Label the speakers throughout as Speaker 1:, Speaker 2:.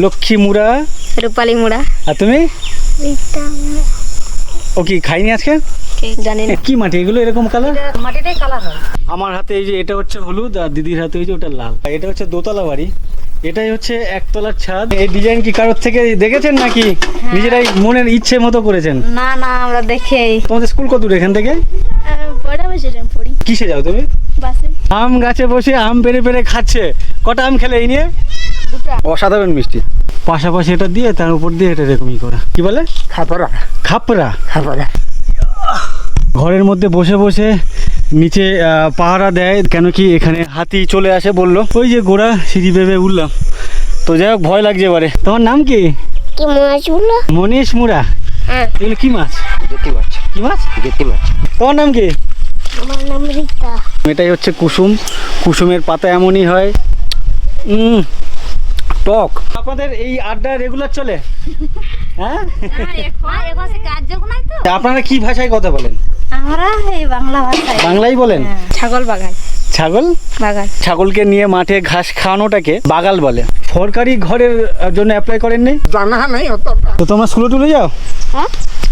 Speaker 1: লক্ষ্মী মুড়া,
Speaker 2: রূপালী মুড়া।
Speaker 1: আর তুমি? ও কি খাইনি আজকে?
Speaker 2: জানি না
Speaker 1: কি মাটি এগুলো এরকম কালার?
Speaker 2: মাটিটাই কালার হয়।
Speaker 1: আমার হাতে এই যে এটা হচ্ছে হলুদ, আর দিদির হাতে এই যে ওটা লাল। এটা হচ্ছে দোতলা বাড়ি, এটাই হচ্ছে একতলার ছাদ। এই ডিজাইন কি কারোর থেকে দেখেছেন নাকি নিজেরাই মনের ইচ্ছে মতো করেছেন?
Speaker 2: না না, আমরা দেখেই।
Speaker 1: তোমাদের স্কুল কত দূর এখান থেকে?
Speaker 2: পড়ি।
Speaker 1: কিসে যাও তুমি?
Speaker 2: বাসে।
Speaker 1: আম গাছে বসে আম পেরে পেরে খাচ্ছে। কটা আম খেলে এই নিয়ে?
Speaker 2: দুটো।
Speaker 1: অসাধারণ মিষ্টি। পাশাপাশি এটা দিয়ে তার উপর দিয়ে এটা এরকমই করা। কি বলে?
Speaker 3: খাপড়া।
Speaker 1: খাপড়া।
Speaker 3: খাপড়া।
Speaker 1: ঘরের মধ্যে বসে বসে নিচে পাহারা দেয়, কেন কি এখানে হাতি চলে আসে বললো। ওই যে গোড়া সিঁড়ি ভেবে উঠলাম, তো যাই হোক ভয় লাগছে এবারে। তোমার নাম কি?
Speaker 2: কি মাছ বললো?
Speaker 1: মনীষ মুড়া।
Speaker 2: হ্যাঁ।
Speaker 1: এগুলো কি মাছ?
Speaker 3: গেতি মাছ।
Speaker 1: কি মাছ?
Speaker 3: গেতি মাছ।
Speaker 1: তোমার নাম কি?
Speaker 2: আমার নাম রীতা।
Speaker 1: এটাই হচ্ছে কুসুম। কুসুমের পাতা এমনই হয়, টক। আপনাদের এই আড্ডা রেগুলার চলে? হ্যাঁ। আপনারা কি ভাষায় কথা বলেন?
Speaker 2: আমরা এই বাংলা ভাষায়।
Speaker 1: বাংলাই বলেন?
Speaker 2: ছাগল বাগান।
Speaker 1: ছাগল
Speaker 2: বাগান।
Speaker 1: ছাগলকে নিয়ে মাঠে ঘাস খাওয়ানোটাকে বাগাল বলে। সরকারি ঘরের জন্য অ্যাপ্লাই করেননি?
Speaker 3: জানা নেই অতটা।
Speaker 1: তো তোমরা স্কুলে টুলে যাও?
Speaker 2: হ্যাঁ।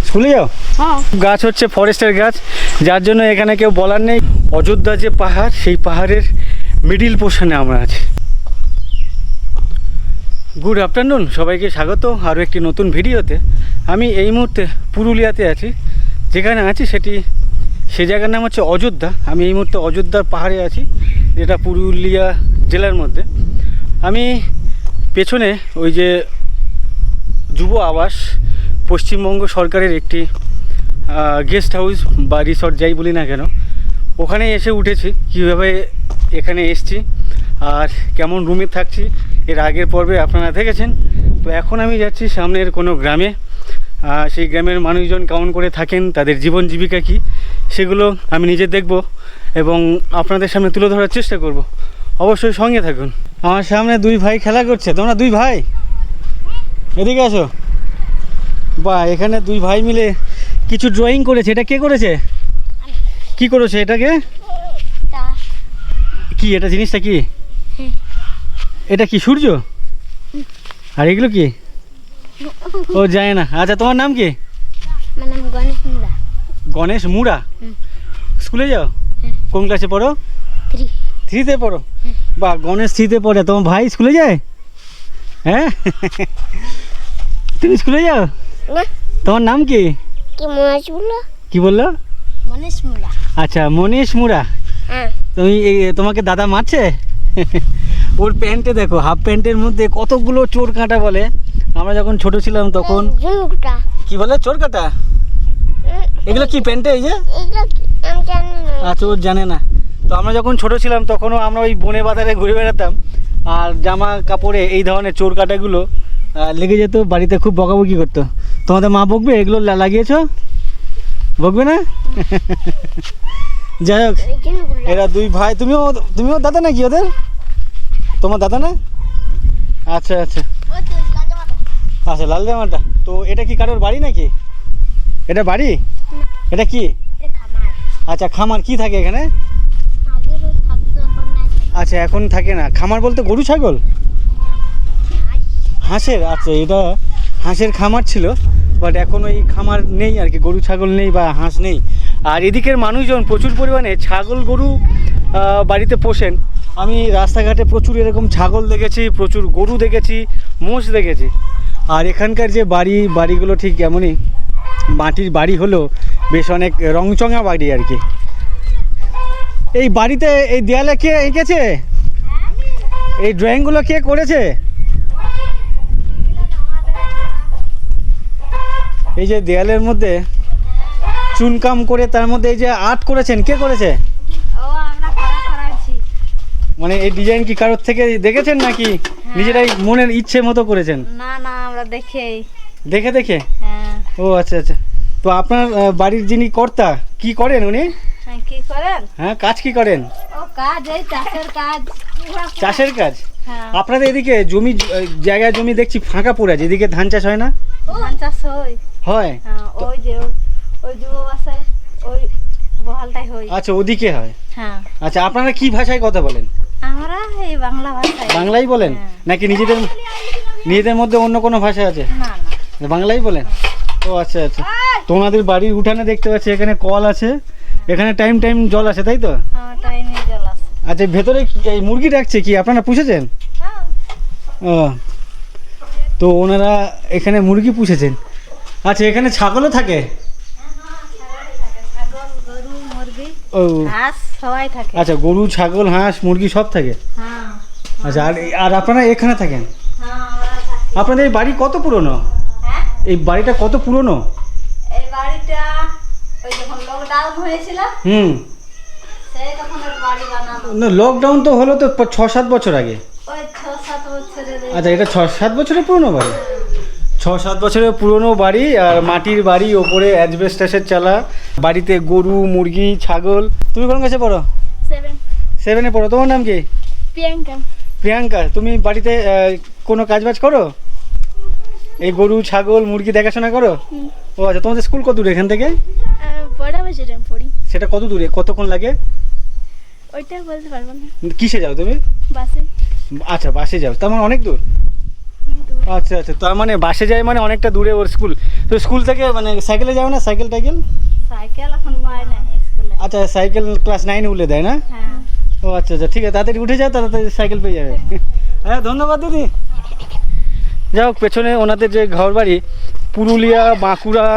Speaker 1: স্কুলে যাও?
Speaker 2: হ্যাঁ।
Speaker 1: গাছ হচ্ছে ফরেস্টের গাছ, যার জন্য এখানে কেউ বলার নেই। অযোধ্যা যে পাহাড়, সেই পাহাড়ের মিডিল পোর্শনে আমরা আছি। গুড আফটারনুন, সবাইকে স্বাগত আরও একটি নতুন ভিডিওতে। আমি এই মুহূর্তে পুরুলিয়াতে আছি। যেখানে আছি সে জায়গার নাম হচ্ছে অযোধ্যা। আমি এই মুহূর্তে অযোধ্যার পাহাড়ে আছি, যেটা পুরুলিয়া জেলার মধ্যে। আমি পেছনে ওই যে যুব আবাস, পশ্চিমবঙ্গ সরকারের একটি গেস্ট হাউস বা রিসর্ট যাই বলি না কেন, ওখানে এসে উঠেছি। কীভাবে এখানে এসছি আর কেমন রুমে থাকছি এর আগের পর্বে আপনারা দেখেছেন। তো এখন আমি যাচ্ছি সামনের কোনো গ্রামে। সেই গ্রামের মানুষজন কেমন করে থাকেন, তাদের জীবন জীবিকা কী, সেগুলো আমি নিজে দেখব এবং আপনাদের সামনে তুলে ধরার চেষ্টা করব। অবশ্যই সঙ্গে থাকুন। আমার সামনে দুই ভাই খেলা করছে। তোমরা দুই ভাই এদিকে আসো। বা এখানে দুই ভাই মিলে কিছু ড্রয়িং করেছে। এটা কে করেছে? কি করেছে এটাকে? কি এটা জিনিসটা কি? এটা কি সূর্য? আর এগুলো কি? ও যায় না। আচ্ছা, তোমার নাম কি?
Speaker 2: আমার নাম গণেশ মুড়া।
Speaker 1: গণেশ মুড়া। স্কুলে যাও? কোন ক্লাসে পড়ো? 3তে পড়ো? বা গণেশ 3তে পড়ে। তোমার ভাই স্কুলে যায়? হ্যাঁ। তুমি স্কুলে যাও?
Speaker 2: না।
Speaker 1: তোমার নাম কি?
Speaker 2: কি মাছ বললো?
Speaker 1: কি বললো?
Speaker 2: মনীষ মুড়া।
Speaker 1: আচ্ছা, মনীষ মুড়া।
Speaker 2: হ্যাঁ।
Speaker 1: তোমাকে দাদা মারছে? ওর প্যান্টে দেখো, হাফ প্যান্টের মধ্যে কতগুলো চোর কাঁটা বলে। আমরা যখন ছোট ছিলাম তখন কি বলে? চোর কাঁটা। এগুলো কি প্যান্টে? এই যে আচ্ছা, ওর জানে না। তো আমরা যখন ছোট ছিলাম তখনও আমরা ওই বনে বাজারে ঘুরে বেড়াতাম, আর জামা কাপড়ে এই ধরনের চোর কাঁটাগুলো লেগে যেত। বাড়িতে খুব বকাবকি করতো। তোমাদের মা বকবে এগুলো লাগিয়েছো? বকবে না? যাই হোক, এরা দুই ভাই। তুমিও দাদা নাকি ওদের? তোমার দাদা না? আচ্ছা আচ্ছা আচ্ছা, লাল জামাটা। তো এটা কি কারোর বাড়ি নাকি? এটা বাড়ি? এটা কি? আচ্ছা, খামার। কি থাকে এখানে? আচ্ছা, এখন থাকে না। খামার বলতে গরু ছাগল? হাঁসের? আচ্ছা, এটা হাঁসের খামার ছিল, বাট এখন ওই খামার নেই আর কি, গরু ছাগল নেই বা হাঁস নেই। আর এদিকের মানুষজন প্রচুর পরিমাণে ছাগল গরু বাড়িতে পোষেন। আমি রাস্তাঘাটে প্রচুর এরকম ছাগল দেখেছি, প্রচুর গরু দেখেছি, মোষ দেখেছি। আর এখানকার যে বাড়িগুলো ঠিক এমনই, মাটির বাড়ি হলো বেশ অনেক রংচঙা বাড়ি আর কি। এই বাড়িতে এই দেয়ালে কে এঁকেছে? এই ড্রয়িংগুলো কে করেছে? এই যে দেয়ালের মধ্যে চুনকাম করে তার মধ্যে এই যে আর্ট করেছেন, কে করেছে? মানে এই ডিজাইন কি কারোর থেকে দেখেছেন নাকি নিজেরাই মনের ইচ্ছে মতো করেছেন?
Speaker 2: না না, আমরা দেখেই।
Speaker 1: দেখে?
Speaker 2: হ্যাঁ।
Speaker 1: ও আচ্ছা আচ্ছা। তো আপনার বাড়ির যিনি কর্তা কি করেন উনি?
Speaker 2: কি করেন?
Speaker 1: হ্যাঁ, কাজ কি করেন?
Speaker 2: ও কাজ এই চাষের কাজ।
Speaker 1: চাষের কাজ?
Speaker 2: হ্যাঁ।
Speaker 1: আপনাদের এদিকে জমি দেখছি ফাঁকা পড়ে আছে। এদিকে ধান চাষ হয় না?
Speaker 2: ধান চাষ হয়।
Speaker 1: হয়?
Speaker 2: হ্যাঁ, ওই যে ওই যুব বাসায় ওই বহালটাই হয়।
Speaker 1: আচ্ছা, ওদিকে হয়।
Speaker 2: হ্যাঁ।
Speaker 1: আচ্ছা, আপনারা কি ভাষায় কথা বলেন?
Speaker 2: আমরা এই বাংলা ভাষায়।
Speaker 1: বাংলাই বলেন নাকি নিজেদের? নিজেদের মধ্যে অন্য কোনো ভাষা আছে?
Speaker 2: না না।
Speaker 1: বাংলাই বলেন? ও আচ্ছা আচ্ছা। তোমাদের বাড়ির উঠানে দেখতে পাচ্ছি এখানে কল আছে, এখানে টাইম টাইম জল আছে, তাই তো?
Speaker 2: হ্যাঁ, টাইমে জল আছে।
Speaker 1: আচ্ছা, ভেতরে এই মুরগি রাখছে কি আপনারা পুষেছেন?
Speaker 2: হ্যাঁ।
Speaker 1: ও, তো ওনারা এখানে মুরগি পুষেছেন। আচ্ছা, এখানে ছাগলও থাকে?
Speaker 2: ছাগল, গরু, মুরগি,
Speaker 1: ও
Speaker 2: হাঁস সবাই থাকে।
Speaker 1: আচ্ছা, গরু, ছাগল, হাঁস, মুরগি সব থাকে।
Speaker 2: হ্যাঁ।
Speaker 1: আচ্ছা, আর আর আপনারা এখানে থাকেন?
Speaker 2: হ্যাঁ, আমরা থাকি।
Speaker 1: আপনাদের এই বাড়ি কত পুরনো?
Speaker 2: হ্যাঁ,
Speaker 1: এই বাড়িটা কত পুরনো?
Speaker 2: এই বাড়িটা ওই যখন লকডাউন হয়েছিল সেই তখন ওর বাড়ি বানানো।
Speaker 1: না, লকডাউন তো হলো তো 6-7 বছর আগে।
Speaker 2: ওই 6-7 বছরের।
Speaker 1: আচ্ছা, এটা 6-7 বছরের পুরনো বাড়ি? 6-7 বছরের পুরনো বাড়ি, আর মাটির বাড়ি, ওপরে অ্যাজবেস্টাসের চালা, বাড়িতে গরু, মুরগি, ছাগল। তুমি কোন কাছে পড়ো? 7-এ পড়ো। তোমার নাম কি?
Speaker 2: প্রিয়াঙ্কা।
Speaker 1: প্রিয়াঙ্কা। তুমি বাড়িতে কোনো কাজবাজ করো? এই গরু, ছাগল, মুরগি দেখাশোনা করো? ও আচ্ছা, তোমাদের স্কুল কত দূরে এখান থেকে?
Speaker 2: বড় বাজারে পড়ি।
Speaker 1: সেটা কত দূরে, কতক্ষণ লাগে?
Speaker 2: ওইটা বলতে পারবো না।
Speaker 1: কিসে যাও তুমি?
Speaker 2: বাসে।
Speaker 1: আচ্ছা, বাসে যাও, তার মানে অনেক দূর। আচ্ছা আচ্ছা, তার মানে বাসে যায় মানে অনেকটা দূরে ওর স্কুল। তো স্কুল থেকে মানে সাইকেলে যাও না? সাইকেল টাইকেল?
Speaker 2: সাইকেল এখন পায় না স্কুলে।
Speaker 1: আচ্ছা, সাইকেল ক্লাস 9 উঠলে দেয় না?
Speaker 2: হ্যাঁ।
Speaker 1: ও আচ্ছা আচ্ছা, ঠিক আছে, তাড়াতাড়ি উঠে যাও, তাড়াতাড়ি সাইকেল পেয়ে যাবে। হ্যাঁ, ধন্যবাদ দিদি। যাই হোক, পেছনে ওনাদের যে ঘর বাড়ি, পুরুলিয়া, বাঁকুড়া,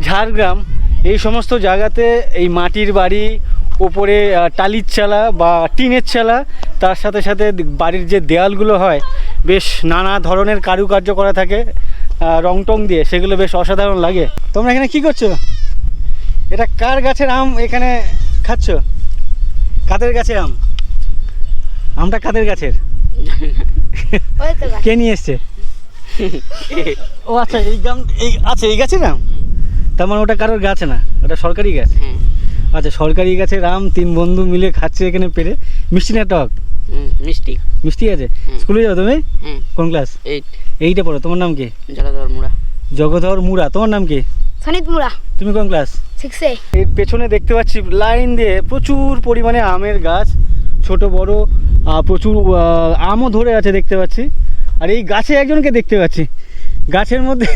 Speaker 1: ঝাড়গ্রাম, এই সমস্ত জায়গাতে এই মাটির বাড়ি, ওপরে টালির চালা বা টিনের চালা, তার সাথে সাথে বাড়ির যে দেয়ালগুলো হয় বেশ নানা ধরনের কারুকার্য করা থাকে রং টং দিয়ে, সেগুলো বেশ অসাধারণ লাগে। তোমরা এখানে কি করছো? এটা কার গাছের আম এখানে খাচ্ছ? কাদের গাছের আম? আমটা কাদের গাছের?
Speaker 2: ওই তো
Speaker 1: কে নিয়ে এসছে? ও আচ্ছা, এই আচ্ছা, এই গাছের আম? তার মানে ওটা কারোর গাছ না, ওটা সরকারি গাছ? আচ্ছা, সরকারি গাছের আম 3 বন্ধু মিলে খাচ্ছে এখানে পেরে। মিষ্টি না টক?
Speaker 4: মিষ্টি।
Speaker 1: মিষ্টি আছে। স্কুলে যাও তুমি? কোন ক্লাস? 8-এ পড়ো। তোমার নাম কি?
Speaker 4: জগধর মুড়া।
Speaker 1: জগধর মুড়া। তোমার নাম কি?
Speaker 2: সনিত মুড়া।
Speaker 1: তুমি কোন ক্লাস?
Speaker 2: 6-এ।
Speaker 1: এর পেছনে দেখতে পাচ্ছি লাইন দিয়ে প্রচুর পরিমাণে আমের গাছ, ছোট বড়, প্রচুর আমও ধরে আছে দেখতে পাচ্ছি। আর এই গাছে একজনকে দেখতে পাচ্ছি, গাছের মধ্যে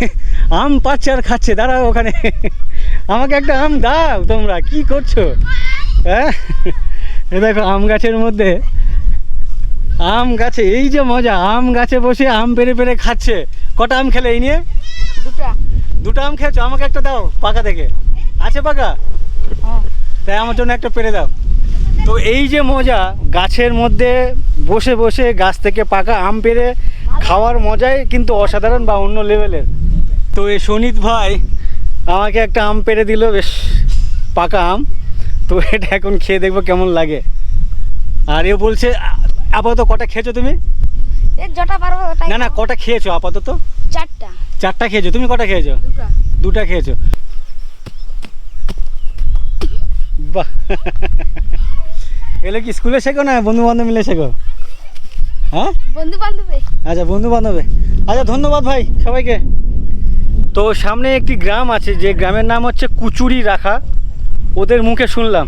Speaker 1: আম পাচ্ছে আর খাচ্ছে। দাঁড়াও ওখানে, আমাকে একটা আম দাও। তোমরা কি করছো? হ্যাঁ, এ দেখো, আম গাছের মধ্যে, আম গাছে এই যে মজা, আম গাছে বসে আম পেরে পেরে খাচ্ছে। কটা আম খেলে এই নিয়ে? দুটো আম খেয়েছো? আমাকে একটা দাও পাকা থেকে। আছে পাকা? তাই আমার জন্য একটা পেরে দাও। তো এই যে মজা, গাছের মধ্যে বসে বসে গাছ থেকে পাকা আম পেরে খাওয়ার মজাই কিন্তু অসাধারণ বা অন্য লেভেলের। তো এই সনিত ভাই আমাকে একটা আম পেরে দিল, বেশ পাকা আম। তো এটা এখন খেয়ে দেখবো কেমন লাগে। আর এ বলছে, আপাতত কটা খেয়েছো তুমি?
Speaker 2: যেটা পারবো ওটাই।
Speaker 1: না না, কটা খেয়েছো আপাতত?
Speaker 2: 4টা।
Speaker 1: 4টা খেয়েছো। তুমি কটা খেয়েছো? 2টা খেয়েছো। বাহ, এগুলো কি স্কুলে শেখো না বন্ধু বান্ধব মিলে শেখো? হ্যাঁ,
Speaker 2: বন্ধু বান্ধবে।
Speaker 1: আচ্ছা, বন্ধু বান্ধবে। আচ্ছা, ধন্যবাদ ভাই সবাইকে। তো সামনে একটি গ্রাম আছে, যে গ্রামের নাম হচ্ছে কুচুরি রাখা, ওদের মুখে শুনলাম।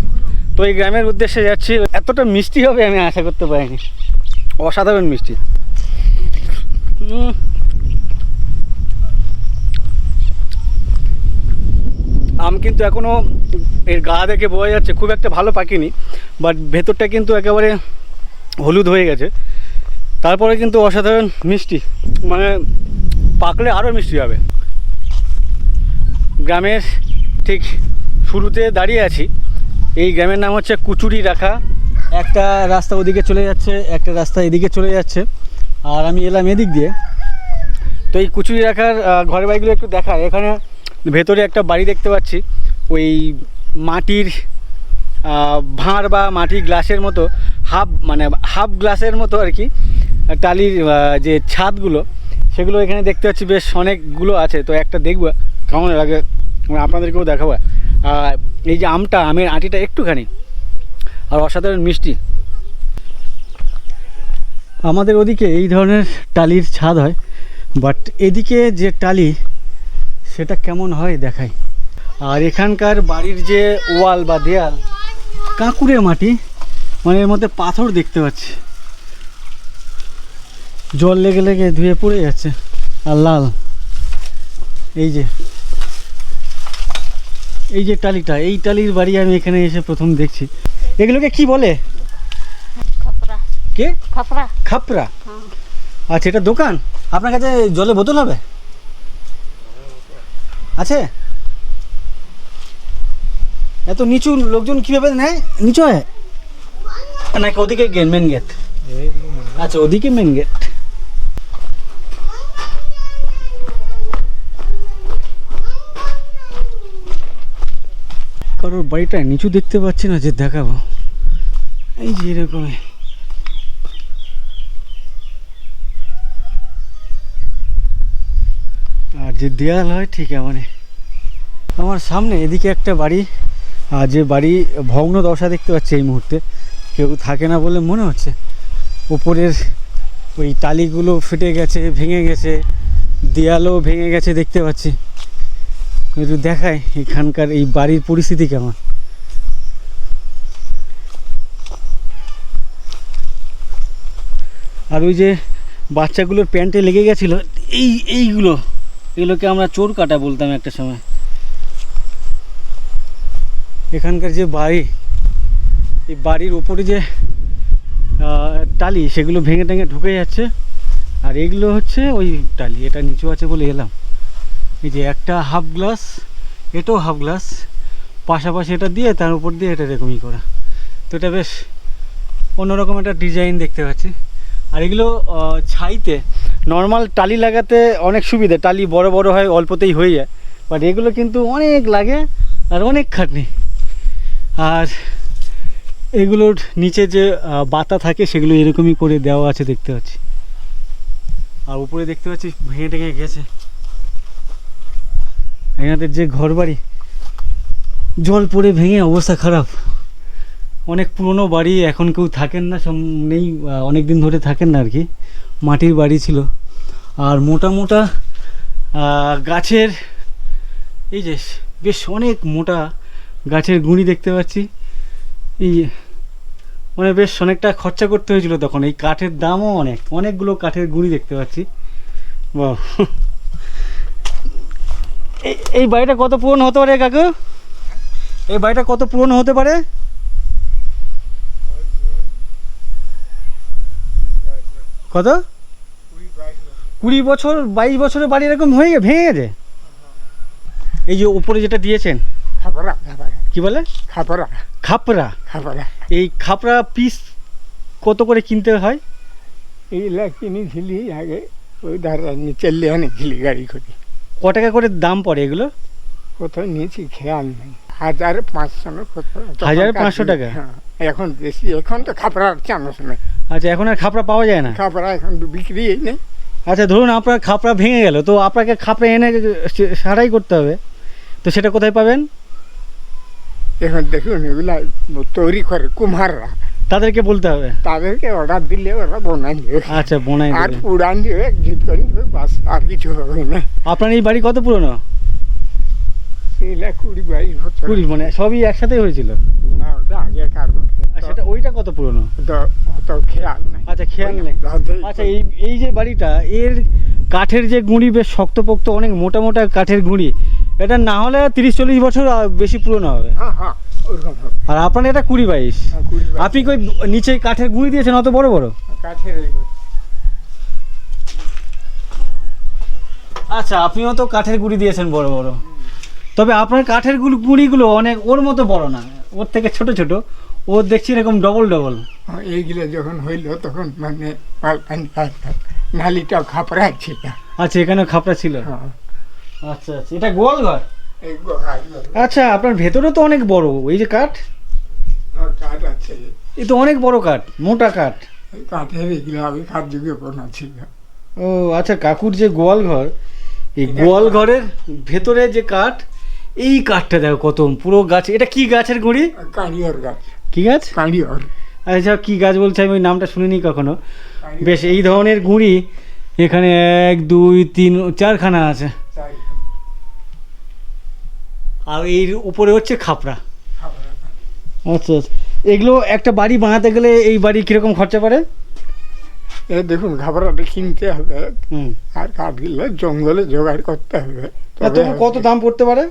Speaker 1: তো এই গ্রামের উদ্দেশ্যে যাচ্ছি। এতটা মিষ্টি হবে আমি আশা করতে পারিনি, অসাধারণ মিষ্টি। আম কিন্তু এখনও এর গা দেখে বোঝা যাচ্ছে খুব একটা ভালো পাকেনি, বাট ভেতরটা কিন্তু একেবারে হলুদ হয়ে গেছে। তারপরে কিন্তু অসাধারণ মিষ্টি, মানে পাকলে আরও মিষ্টি হবে। গ্রামের ঠিক শুরুতে দাঁড়িয়ে আছি। এই গ্রামের নাম হচ্ছে কুচুরি রাখা। একটা রাস্তা ওদিকে চলে যাচ্ছে, একটা রাস্তা এদিকে চলে যাচ্ছে, আর আমি এলাম এদিক দিয়ে। তো এই কুচুরি রাখার ঘরের বাড়িগুলো একটু দেখায়। এখানে ভেতরে একটা বাড়ি দেখতে পাচ্ছি, ওই মাটির ভাঁড় বা মাটির গ্লাসের মতো, হাফ গ্লাসের মতো আর কি, টালির যে ছাদগুলো, সেগুলো এখানে দেখতে পাচ্ছি বেশ অনেকগুলো আছে। তো একটা দেখবো কেমন লাগে, আপনাদেরকেও দেখাবো। আর এই যে আমটা, আমের আটিটা একটুখানি, আর অসাধারণ মিষ্টি। আমাদের ওদিকে এই ধরনের টালির ছাদ হয়, বাট এদিকে যে টালি সেটা কেমন হয় দেখাই। আর এখানকার বাড়ির যে ওয়াল বা দেয়াল, কাঁকুড়ে মাটি, মানে এর মধ্যে পাথর দেখতে পাচ্ছি। জল লেগে লেগে ধুয়ে পড়ে যাচ্ছে আর লাল। এই যে টালিটা, এই টালির বাড়ি আমি এখানে এসে প্রথম দেখছি। এগুলোকে কি বলে?
Speaker 2: খাপড়া।
Speaker 1: কে?
Speaker 2: খাপড়া।
Speaker 1: খাপড়া। আচ্ছা, এটা দোকান? আপনার কাছে জলে বোতল হবে? আছে? এত নিচু লোকজন কিভাবে নেয়? নিচু হয় নাকি ওদিকে মেন গেট? আচ্ছা, ওদিকে মেন গেট। কারোর বাড়িটা নিচু দেখতে পাচ্ছি না যে দেখাবো। এই যে এরকম আর যে দেয়াল হয় ঠিক এমনই। আমার সামনে এদিকে একটা বাড়ি, আর যে বাড়ি ভগ্ন দশা দেখতে পাচ্ছি এই মুহূর্তে, কেউ থাকে না বলে মনে হচ্ছে। উপরের ওই টালিগুলো ফেটে গেছে, ভেঙে গেছে, দেয়ালও ভেঙে গেছে দেখতে পাচ্ছি। একটু দেখায় এখানকার এই বাড়ির পরিস্থিতি কেমন। আর ওই যে বাচ্চাগুলোর প্যান্টে লেগে গেছিলো এগুলোকে আমরা চোর কাটা বলতাম একটা সময়। এখানকার যে বাড়ি, এই বাড়ির ওপরে যে টালি সেগুলো ভেঙে টেঙে ঢুকে যাচ্ছে। আর এগুলো হচ্ছে ওই টালি, এটা নিচু আছে বলে এলাম। এই যে একটা হাফ গ্লাস, এটাও হাফ গ্লাস, পাশাপাশি এটা দিয়ে তার উপর দিয়ে এটা এরকমই করা। তো এটা বেশ অন্যরকম একটা ডিজাইন দেখতে পাচ্ছি। আর এগুলো ছাইতে নর্মাল টালি লাগাতে অনেক সুবিধে, টালি বড় বড় হয়, অল্পতেই হয়ে যায়। বাট এগুলো কিন্তু অনেক লাগে আর অনেক খাটনি। আর এগুলোর নিচে যে বাতা থাকে সেগুলো এরকমই করে দেওয়া আছে দেখতে পাচ্ছি। আর উপরে দেখতে পাচ্ছি ভেঙে টেঙে গেছে। এনাদের যে ঘর বাড়ি, জল পড়ে ভেঙে অবস্থা খারাপ। অনেক পুরনো বাড়ি, এখন কেউ থাকেন না, সব নেই, অনেক দিন ধরে থাকেন না আর কি। মাটির বাড়ি ছিল। আর মোটা মোটা গাছের, এই যে বেশ অনেক মোটা গাছের গুঁড়ি দেখতে পাচ্ছি। এই মানে বেশ অনেকটা খরচা করতে হয়েছিল তখন। এই কাঠের দামও অনেকগুলো কাঠের গুঁড়ি দেখতে পাচ্ছি। বাহ, এই বাড়িটা কত পুরনো হতে পারে কাকু? এই বাড়িটা কত পুরনো হতে পারে? কত? 20 বছর 22 বছরের বাড়ি এরকম ভেঙে গেছে। এই যে উপরে যেটা দিয়েছেন
Speaker 3: খাপড়া খাপড়া
Speaker 1: কি বলে?
Speaker 3: খাপড়া
Speaker 1: খাপড়া।
Speaker 3: খাপড়া।
Speaker 1: এই খাপড়া পিস কত করে কিনতে হয়?
Speaker 3: এইগুলা কিনেছিলি আগে, ওই ধারা চললে অনেকছিলি গাড়ি করে।
Speaker 1: ক টাকা করে দাম পড়ে এগুলো?
Speaker 3: কোথাও নিয়েছি খেয়াল নেই। 1500 না কত?
Speaker 1: 1500 টাকা?
Speaker 3: হ্যাঁ, এখন বেশি। এখন তো খাপড়ার চান্স নেই।
Speaker 1: আচ্ছা, এখন আর খাপড়া পাওয়া যায় না?
Speaker 3: খাপড়া এখন তো বিক্রিই নেই।
Speaker 1: আচ্ছা, ধরুন আপনার খাপড়া ভেঙে গেল, তো আপনাকে খাপড়া এনে সারাই করতে হবে, তো সেটা কোথায় পাবেন?
Speaker 3: এখন দেখুন এগুলা তৈরি করে কুম্হাররা,
Speaker 1: তাদেরকে বলতে হবে?
Speaker 3: তাদেরকে অর্ডার দিলে ওরা বানাই দেবে।
Speaker 1: আচ্ছা, বোনাই
Speaker 3: আর
Speaker 1: দেবে।
Speaker 3: পুরান দেবে, একজিট করে দেবে, বাস, আর কিছু হবে না।
Speaker 1: আপনার এই বাড়ি কত পুরনো?
Speaker 3: এগুলা 20-22 বছর।
Speaker 1: 20, মানে সবই একসাথে হয়েছিল?
Speaker 3: না, ওটা আগেকার বটে।
Speaker 1: আর সেটা ওইটা কত পুরনো?
Speaker 3: অত খেয়াল নেই।
Speaker 1: আচ্ছা, খেয়াল নেই।
Speaker 3: ধরতেই
Speaker 1: আচ্ছা, এই যে বাড়িটা, এর কাঠের যে গুঁড়ি বেশ শক্তপোক্ত, অনেক মোটা মোটা কাঠের গুঁড়ি। এটা না হলে 30-40 বছর বেশি পুরনো হবে।
Speaker 3: হ্যাঁ হ্যাঁ, ওরকম হবে।
Speaker 1: আর আপনার এটা 20-22।
Speaker 3: হ্যাঁ, 20-22।
Speaker 1: আপনি কই নিচে কাঠের গুঁড়ি দিয়েছেন অত বড় বড়?
Speaker 3: কাঠের এই ঘর।
Speaker 1: আচ্ছা, আপনিও তো কাঠের গুঁড়ি দিয়েছেন বড় বড়। তবে আপনার কাঠের গুঁড়িগুলো অনেক ওর মতো বড় না, ওর থেকে ছোট ছোট। ওর দেখছি এরকম ডবল ডবল।
Speaker 3: এইগুলো যখন হইলো তখন মানে নালিটা খাপড়া ছিল।
Speaker 1: আচ্ছা, এখানে খাপড়া ছিল।
Speaker 3: হ্যাঁ,
Speaker 1: আচ্ছা আচ্ছা, এটা গোয়াল ঘর।
Speaker 3: এই গোহাগুলো।
Speaker 1: আচ্ছা, আপনার ভেতরে তো অনেক বড়, এই যে কাঠ,
Speaker 3: কাঠ আছে।
Speaker 1: এই তো অনেক বড় কাঠ, মোটা কাঠ।
Speaker 3: এই কাঠের এগুলো আগেকার যুগে বোনা ছিল।
Speaker 1: ও আচ্ছা, কাকুর যে গোয়াল ঘর, এই গোয়াল ঘরের ভেতরে যে কাঠ, এই কাঠটা দেখো কত পুরো গাছ। এটা কি গাছের গুঁড়ি?
Speaker 3: কাঁড়িয়র গাছ।
Speaker 1: কি গাছ?
Speaker 3: কাঁড়িয়র।
Speaker 1: আচ্ছা, কি গাছ বলছে আমি ওই নামটা শুনিনি কখনো। বেশ, এই ধরনের গুঁড়ি এখানে 1, 2, 3, 4খানা আছে। আর এর উপরে হচ্ছে খাপড়া। আচ্ছা আচ্ছা, এগুলো একটা বাড়ি বানাতে গেলে এই বাড়ি কিরকম খরচা পড়ে?
Speaker 3: এ দেখুন ঘাবড়াটা কিনতে হবে,
Speaker 1: হুম।
Speaker 3: আর কাঠগুলো জঙ্গলে জোগাড় করতে হবে।
Speaker 1: আর তবু কত দাম পড়তে পারে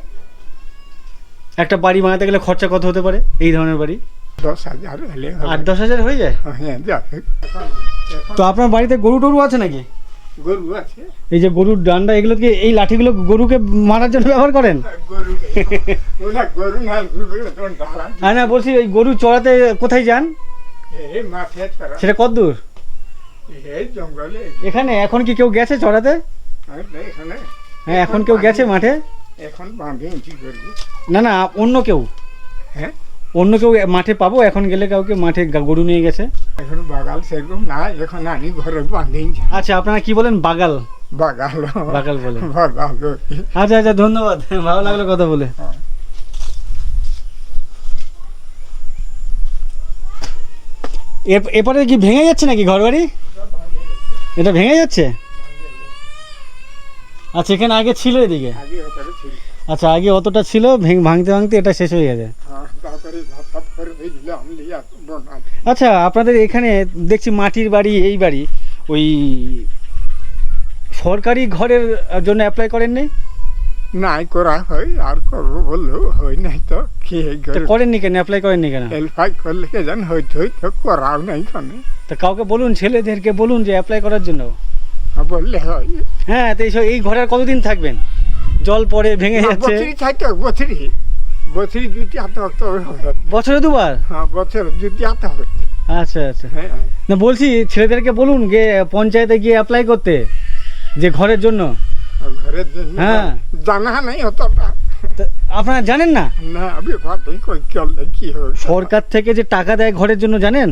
Speaker 1: একটা বাড়ি বানাতে গেলে? খরচা কত হতে পারে এই ধরনের বাড়ি?
Speaker 3: 10,000 হলে হবে।
Speaker 1: 8-10 হাজার হয়ে যায়?
Speaker 3: হ্যাঁ যাবে।
Speaker 1: তো আপনার বাড়িতে গরু টরু আছে নাকি?
Speaker 3: গরু আছে।
Speaker 1: এই যে গরুর ডান্ডা, এগুলো কি এই লাঠিগুলো গরুকে মারার জন্য ব্যবহার করেন?
Speaker 3: গরু গরু না, তোমার ধারা
Speaker 1: আর না, বলছি ওই গরু চড়াতে কোথায় যান?
Speaker 3: এই মাঠে চড়া,
Speaker 1: সেটা কত দূর?
Speaker 3: এই জঙ্গলে।
Speaker 1: এখানে এখন কি কেউ গেছে চড়াতে?
Speaker 3: এখানে
Speaker 1: হ্যাঁ, এখন কেউ গেছে মাঠে?
Speaker 3: এখন বাঁধে কি করবি?
Speaker 1: না না, অন্য কেউ,
Speaker 3: হ্যাঁ
Speaker 1: অন্য কেউ মাঠে পাবো এখন গেলে? কাউকে মাঠে গরু নিয়ে গেছে?
Speaker 3: এখন বাগাল সেরকম না, এখন আমি ঘরে বাঁধেই
Speaker 1: আচ্ছা, আপনারা কি বলেন? বাগাল?
Speaker 3: বাগাল
Speaker 1: বাগাল বলে।
Speaker 3: বাগাল।
Speaker 1: আচ্ছা আচ্ছা, ধন্যবাদ, ভালো লাগলো কথা বলে।
Speaker 3: হ্যাঁ।
Speaker 1: এরপরে কি ভেঙে যাচ্ছে নাকি ঘর বাড়ি? এটা ভেঙে যাচ্ছে? আচ্ছা, এখানে আগে ছিল এদিকে?
Speaker 3: আগে ওখানে ছিল।
Speaker 1: আচ্ছা, আগে অতটা ছিল, ভাঙতে ভাঙতে এটা শেষ হয়ে গেছে।
Speaker 3: হ্যাঁ, তারপরে ধাপ করে দিয়ে দিলাম লিয়া বনা।
Speaker 1: আচ্ছা, আপনাদের এখানে দেখছি মাটির বাড়ি, এই বাড়ি ওই সরকারি ঘরের জন্য অ্যাপ্লাই করেননি?
Speaker 3: নাই করা হয়, আর করবো বললেও হয় নাই তো কি
Speaker 1: তো করেননি কেন? অ্যাপ্লাই করেননি কেন?
Speaker 3: হেল্পাই করলে কে জান হয়তো হয়তো করাও নাই কোনো।
Speaker 1: তা কাউকে বলুন, ছেলেদেরকে বলুন যে অ্যাপ্লাই করার জন্য।
Speaker 3: বললে হয়।
Speaker 1: হ্যাঁ, তো এই ঘরে আর কতদিন থাকবেন? জল পড়ে ভেঙে যাচ্ছে।
Speaker 3: বছরই থাকতে বছরই বছরই জুতি হাতে হবে।
Speaker 1: বছরে দুবার?
Speaker 3: হ্যাঁ, বছর জুতি হাতে হবে।
Speaker 1: আচ্ছা আচ্ছা।
Speaker 3: হ্যাঁ
Speaker 1: না, বলছি ছেলেদেরকে বলুন যে পঞ্চায়েতে গিয়ে অ্যাপ্লাই করতে, যে ঘরের জন্য।
Speaker 3: ঘরের জন্য
Speaker 1: হ্যাঁ।
Speaker 3: জানা নাই অতটা।
Speaker 1: তা আপনারা জানেন না
Speaker 3: না, আমি ভাবি কই চললে কি হবে।
Speaker 1: সরকার থেকে যে টাকা দেয় ঘরের জন্য, জানেন?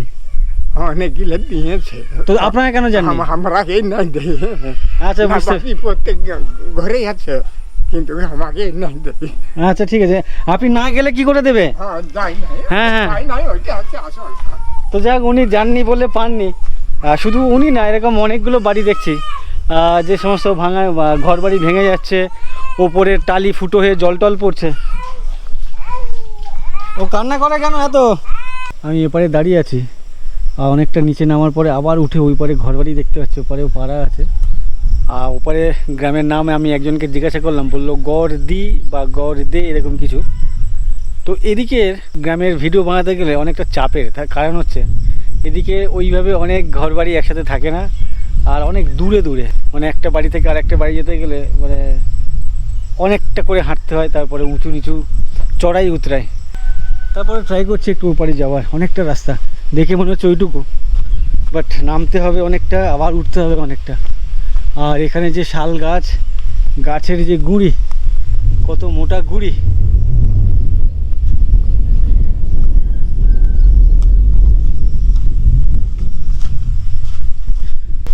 Speaker 3: অনেকগুলো দিয়েছে,
Speaker 1: তো আপনারা কেন জানেন?
Speaker 3: আমরা এই নাই দেয়।
Speaker 1: আচ্ছা, বুঝতে,
Speaker 3: প্রত্যেক ঘরেই আছে, কিন্তু আমাকে নাই দেবে।
Speaker 1: আচ্ছা ঠিক আছে। আপনি না গেলে কি করে দেবে?
Speaker 3: হ্যাঁ, যাই নাই।
Speaker 1: হ্যাঁ, হ্যাঁ।
Speaker 3: যাই নাই, ওইটা আছে আসল।
Speaker 1: তো যাক, উনি জাননি বলে পাননি। শুধু উনি না, এরকম অনেকগুলো বাড়ি দেখছি যে সমস্ত ভাঙা ঘর বাড়ি ভেঙে যাচ্ছে, ওপরের টালি ফুটো হয়ে জল টল পড়ছে। ও কান্না করে কেন এত? আমি এপারে দাঁড়িয়ে আছি, আর অনেকটা নিচে নামার পরে আবার উঠে ওই পারে ঘর বাড়ি দেখতে পাচ্ছি, ওপারেও পাড়া আছে। আর ওপারে গ্রামের নাম আমি একজনকে জিজ্ঞাসা করলাম, বললো গড় দি বা গড় দে, এরকম কিছু। তো এদিকের গ্রামের ভিডিও বানাতে গেলে অনেকটা চাপের, তার কারণ হচ্ছে এদিকে ওইভাবে অনেক ঘর বাড়ি একসাথে থাকে না, আর অনেক দূরে দূরে, মানে একটা বাড়ি থেকে আর একটা বাড়ি যেতে গেলে মানে অনেকটা করে হাঁটতে হয়, তারপরে উঁচু নিচু চড়াই উতরাই। তারপরে ট্রাই করছি একটু ওপারে যাওয়ার, অনেকটা রাস্তা দেখে মনে হচ্ছে ওইটুকু, বাট নামতে হবে অনেকটা, আবার উঠতে হবে অনেকটা। আর এখানে যে শাল গাছ, গাছের যে গুঁড়ি, কত মোটা গুঁড়ি।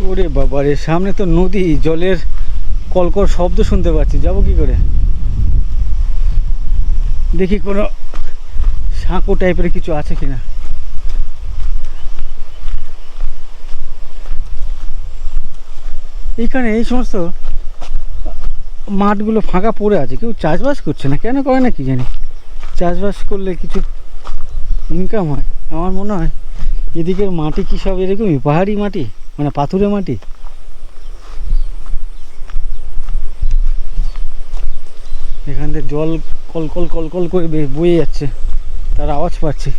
Speaker 1: ওরে বাবারে, সামনে তো নদী, জলের কলকল শব্দ শুনতে পাচ্ছি, যাবো কি করে? দেখি কোনো সাঁকো টাইপের কিছু আছে কিনা। এইখানে এই সমস্ত মাঠগুলো ফাঁকা পড়ে আছে, কেউ চাষবাস করছে না, কেন করে না কি জানি। চাষবাস করলে কিছু ইনকাম হয়, আমার মনে হয়। এদিকের মাটি কি সব এরকমই পাহাড়ি মাটি, মানে পাথুরে মাটি? এখান থেকে জল কলকল কলকল করে বয়ে যাচ্ছে, তার আওয়াজ পাচ্ছি।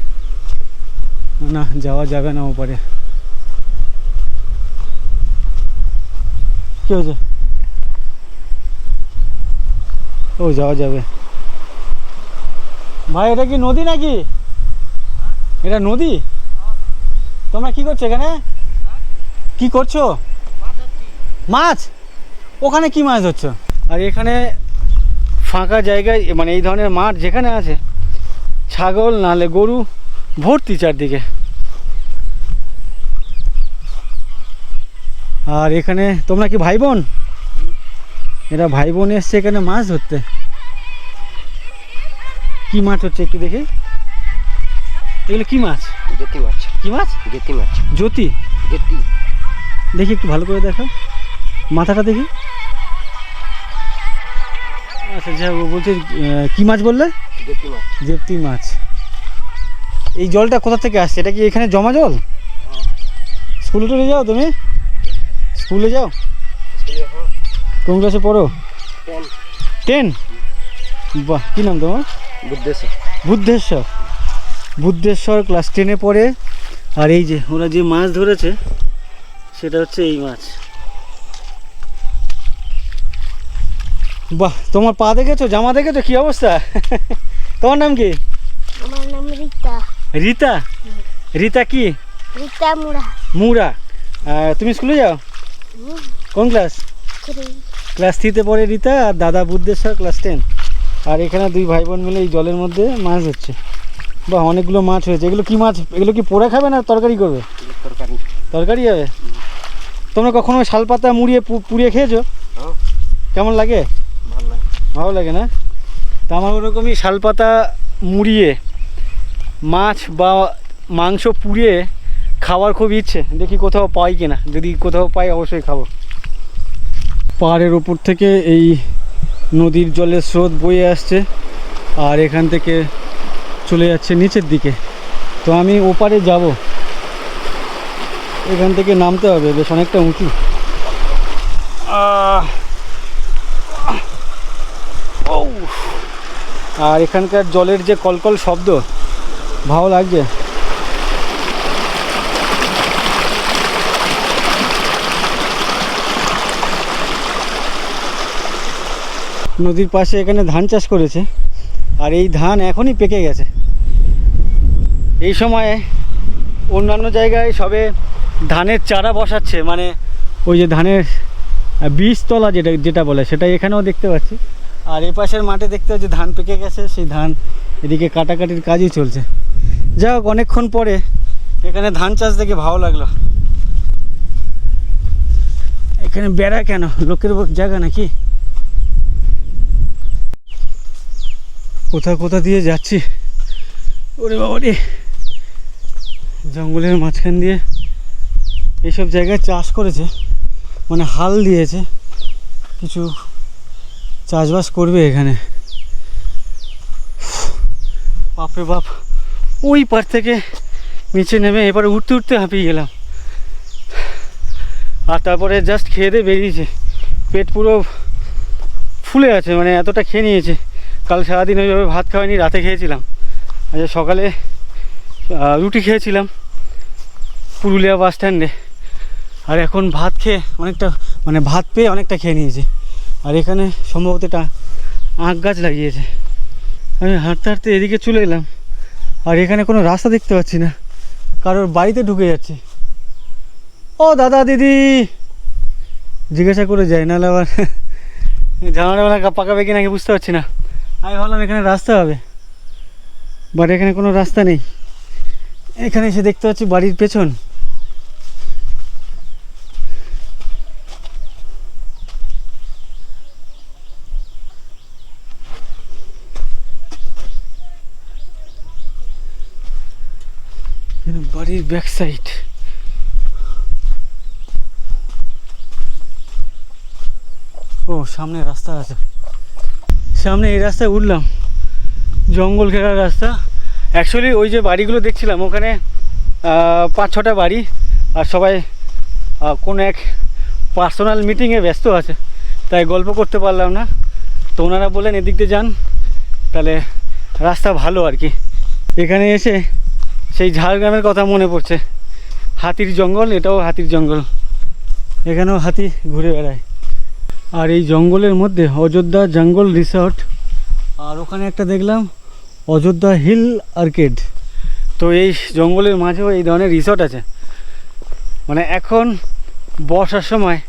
Speaker 1: না, যাওয়া যাবে না ওপারে। কি হয়েছে? ও, যাওয়া যাবে। ভাই, এটা কি নদী নাকি? এটা নদী? তোমরা কি করছো এখানে? কি করছো? মাছ? ওখানে কি মাছ ধরছো? আর এখানে ফাঁকা জায়গায়, মানে এই ধরনের মাঠ যেখানে আছে, ছাগল নালে গরু ভর্তি চারদিকে। আর এখানে তোমরা কি ভাই বোন? এরা ভাই বোন এসছে এখানে মাছ ধরতে। কি মাছ হচ্ছে একটু দেখি, এগুলো কি মাছ?
Speaker 4: জ্যোতি মাছ।
Speaker 1: কি মাছ?
Speaker 4: জ্যোতি মাছ।
Speaker 1: জ্যোতি?
Speaker 4: জ্যোতি।
Speaker 1: দেখি একটু ভালো করে দেখো, মাথাটা দেখি। আচ্ছা, যা বলছে কি মাছ বললে?
Speaker 4: জ্যোতি মাছ।
Speaker 1: জ্যোতি মাছ। এই জলটা কোথা থেকে আসছে? এটা কি এখানে জমা জল? স্কুলে টুলে যাও তুমি? স্কুলে যাও? কোন ক্লাসে পড়ো? 10। বাহ, কী নাম তোমার? বুদ্ধেশ্বর। বুদ্ধেশ্বর ক্লাস 10-এ পড়ে। আর এই যে ওরা যে মাছ ধরেছে সেটা হচ্ছে এই মাছ। বাহ, তোমার পা দেখেছো, জামা দেখেছো, কি অবস্থা? তোমার নাম কি?
Speaker 4: আমার নাম রীতা।
Speaker 1: রীতা? রীতা কি?
Speaker 4: রীতা মুড়া।
Speaker 1: মুড়া। তুমি স্কুলে যাও? কোন ক্লাস? ক্লাস 3-তে পড়ে রীতা, আর দাদা বুদ্ধেশ্বর ক্লাস 10। আর এখানে দুই ভাই বোন মিলে এই জলের মধ্যে মাছ ধরছে। বাহ, অনেকগুলো মাছ হয়েছে। এগুলো কি মাছ? এগুলো কি পোড়া খাবে না তরকারি করবে? তরকারি হবে। তোমরা কখনো শালপাতা মুড়িয়ে পুড়িয়ে খেয়েছো? কেমন লাগে? ভালো লাগে না? তা আমার ওরকমই শালপাতা মুড়িয়ে মাছ বা মাংস পুড়িয়ে খাওয়ার খুব ইচ্ছে। দেখি কোথাও পাই কিনা, যদি কোথাও পাই অবশ্যই খাবো। পাহাড়ের ওপর থেকে এই নদীর জলের স্রোত বয়ে আসছে আর এখান থেকে চলে যাচ্ছে নিচের দিকে। তো আমি ওপারে যাব, এখান থেকে নামতে হবে, বেশ অনেকটা উঁচু। আর এখানকার জলের যে কলকল শব্দ, ভালো লাগছে। নদীর পাশে এখানে ধান চাষ করেছে, আর এই ধান এখনই পেকে গেছে। এই সময়ে অন্যান্য জায়গায় সবে ধানের চারা বসাচ্ছে, মানে ওই যে ধানের বীজতলা যেটা বলে, সেটাই এখানেও দেখতে পাচ্ছি। আর এই পাশের মাঠে দেখতে পাচ্ছি ধান পেকে গেছে, সেই ধান এদিকে কাটাকাটির কাজই চলছে। যাই হোক, অনেকক্ষণ পরে এখানে ধান চাষ দেখে ভালো লাগলো। এখানে বেড়া কেন? লোকের জায়গা নাকি? কোথা দিয়ে যাচ্ছি, ওরে বাবা রে! জঙ্গলের মাঝখান দিয়ে এইসব জায়গায় চাষ করেছে, মানে হাল দিয়েছে, কিছু চাষবাস করবে এখানে। বাপরে বাপ, ওই পার থেকে নিচে নেমে এবারে উঠতে উঠতে হাঁপিয়ে গেলাম। আর তারপরে জাস্ট খেয়ে দিয়ে বেরিয়েছে, পেট পুরো ফুলে আছে, মানে এতটা খেয়ে নিয়েছে। কাল সারাদিন ওইভাবে ভাত খাওয়াইনি, রাতে খেয়েছিলাম। আজ সকালে রুটি খেয়েছিলাম পুরুলিয়া বাস স্ট্যান্ডে। আর এখন ভাত খেয়ে অনেকটা, মানে ভাত পেয়ে অনেকটা খেয়ে নিয়েছি। আর এখানে সম্ভবত এটা আখ গাছ লাগিয়েছে। আমি হাঁটতে হাঁটতে এদিকে চলে এলাম, আর এখানে কোনো রাস্তা দেখতে পাচ্ছি না, কারোর বাড়িতে ঢুকে যাচ্ছে। ও দাদা দিদি, জিজ্ঞাসা করে যায়, নাহলে আবার জানালা পাকাবে কি নাকি বুঝতে পারছি না। আমি ভাবলাম এখানে রাস্তা হবে, বাট এখানে কোনো রাস্তা নেই। এখানে এসে দেখতে পাচ্ছি বাড়ির পেছন। বাড়ির ব্যাক সাইড। ও, সামনে রাস্তা আছে, সামনে এই রাস্তায় উঠলাম, জঙ্গল ঘেরার রাস্তা। অ্যাকচুয়ালি ওই যে বাড়িগুলো দেখছিলাম, ওখানে 5-6টা বাড়ি, আর সবাই কোনো এক পার্সোনাল মিটিংয়ে ব্যস্ত আছে, তাই গল্প করতে পারলাম না। তো ওনারা বললেন এদিক দিয়ে যান, তাহলে রাস্তা ভালো আর কি। এখানে এসে সেই ঝাড়গ্রামের কথা মনে পড়ছে। হাতির জঙ্গল, এটাও হাতির জঙ্গল, এখানেও হাতি ঘুরে বেড়ায়। আর এই জঙ্গলের মধ্যে অযোধ্যা জঙ্গল রিসর্ট, আর ওখানে একটা দেখলাম অযোধ্যা হিল আর্কেড। তো এই জঙ্গলের মাঝেও এই ধরনের রিসর্ট আছে। মানে এখন বর্ষার সময়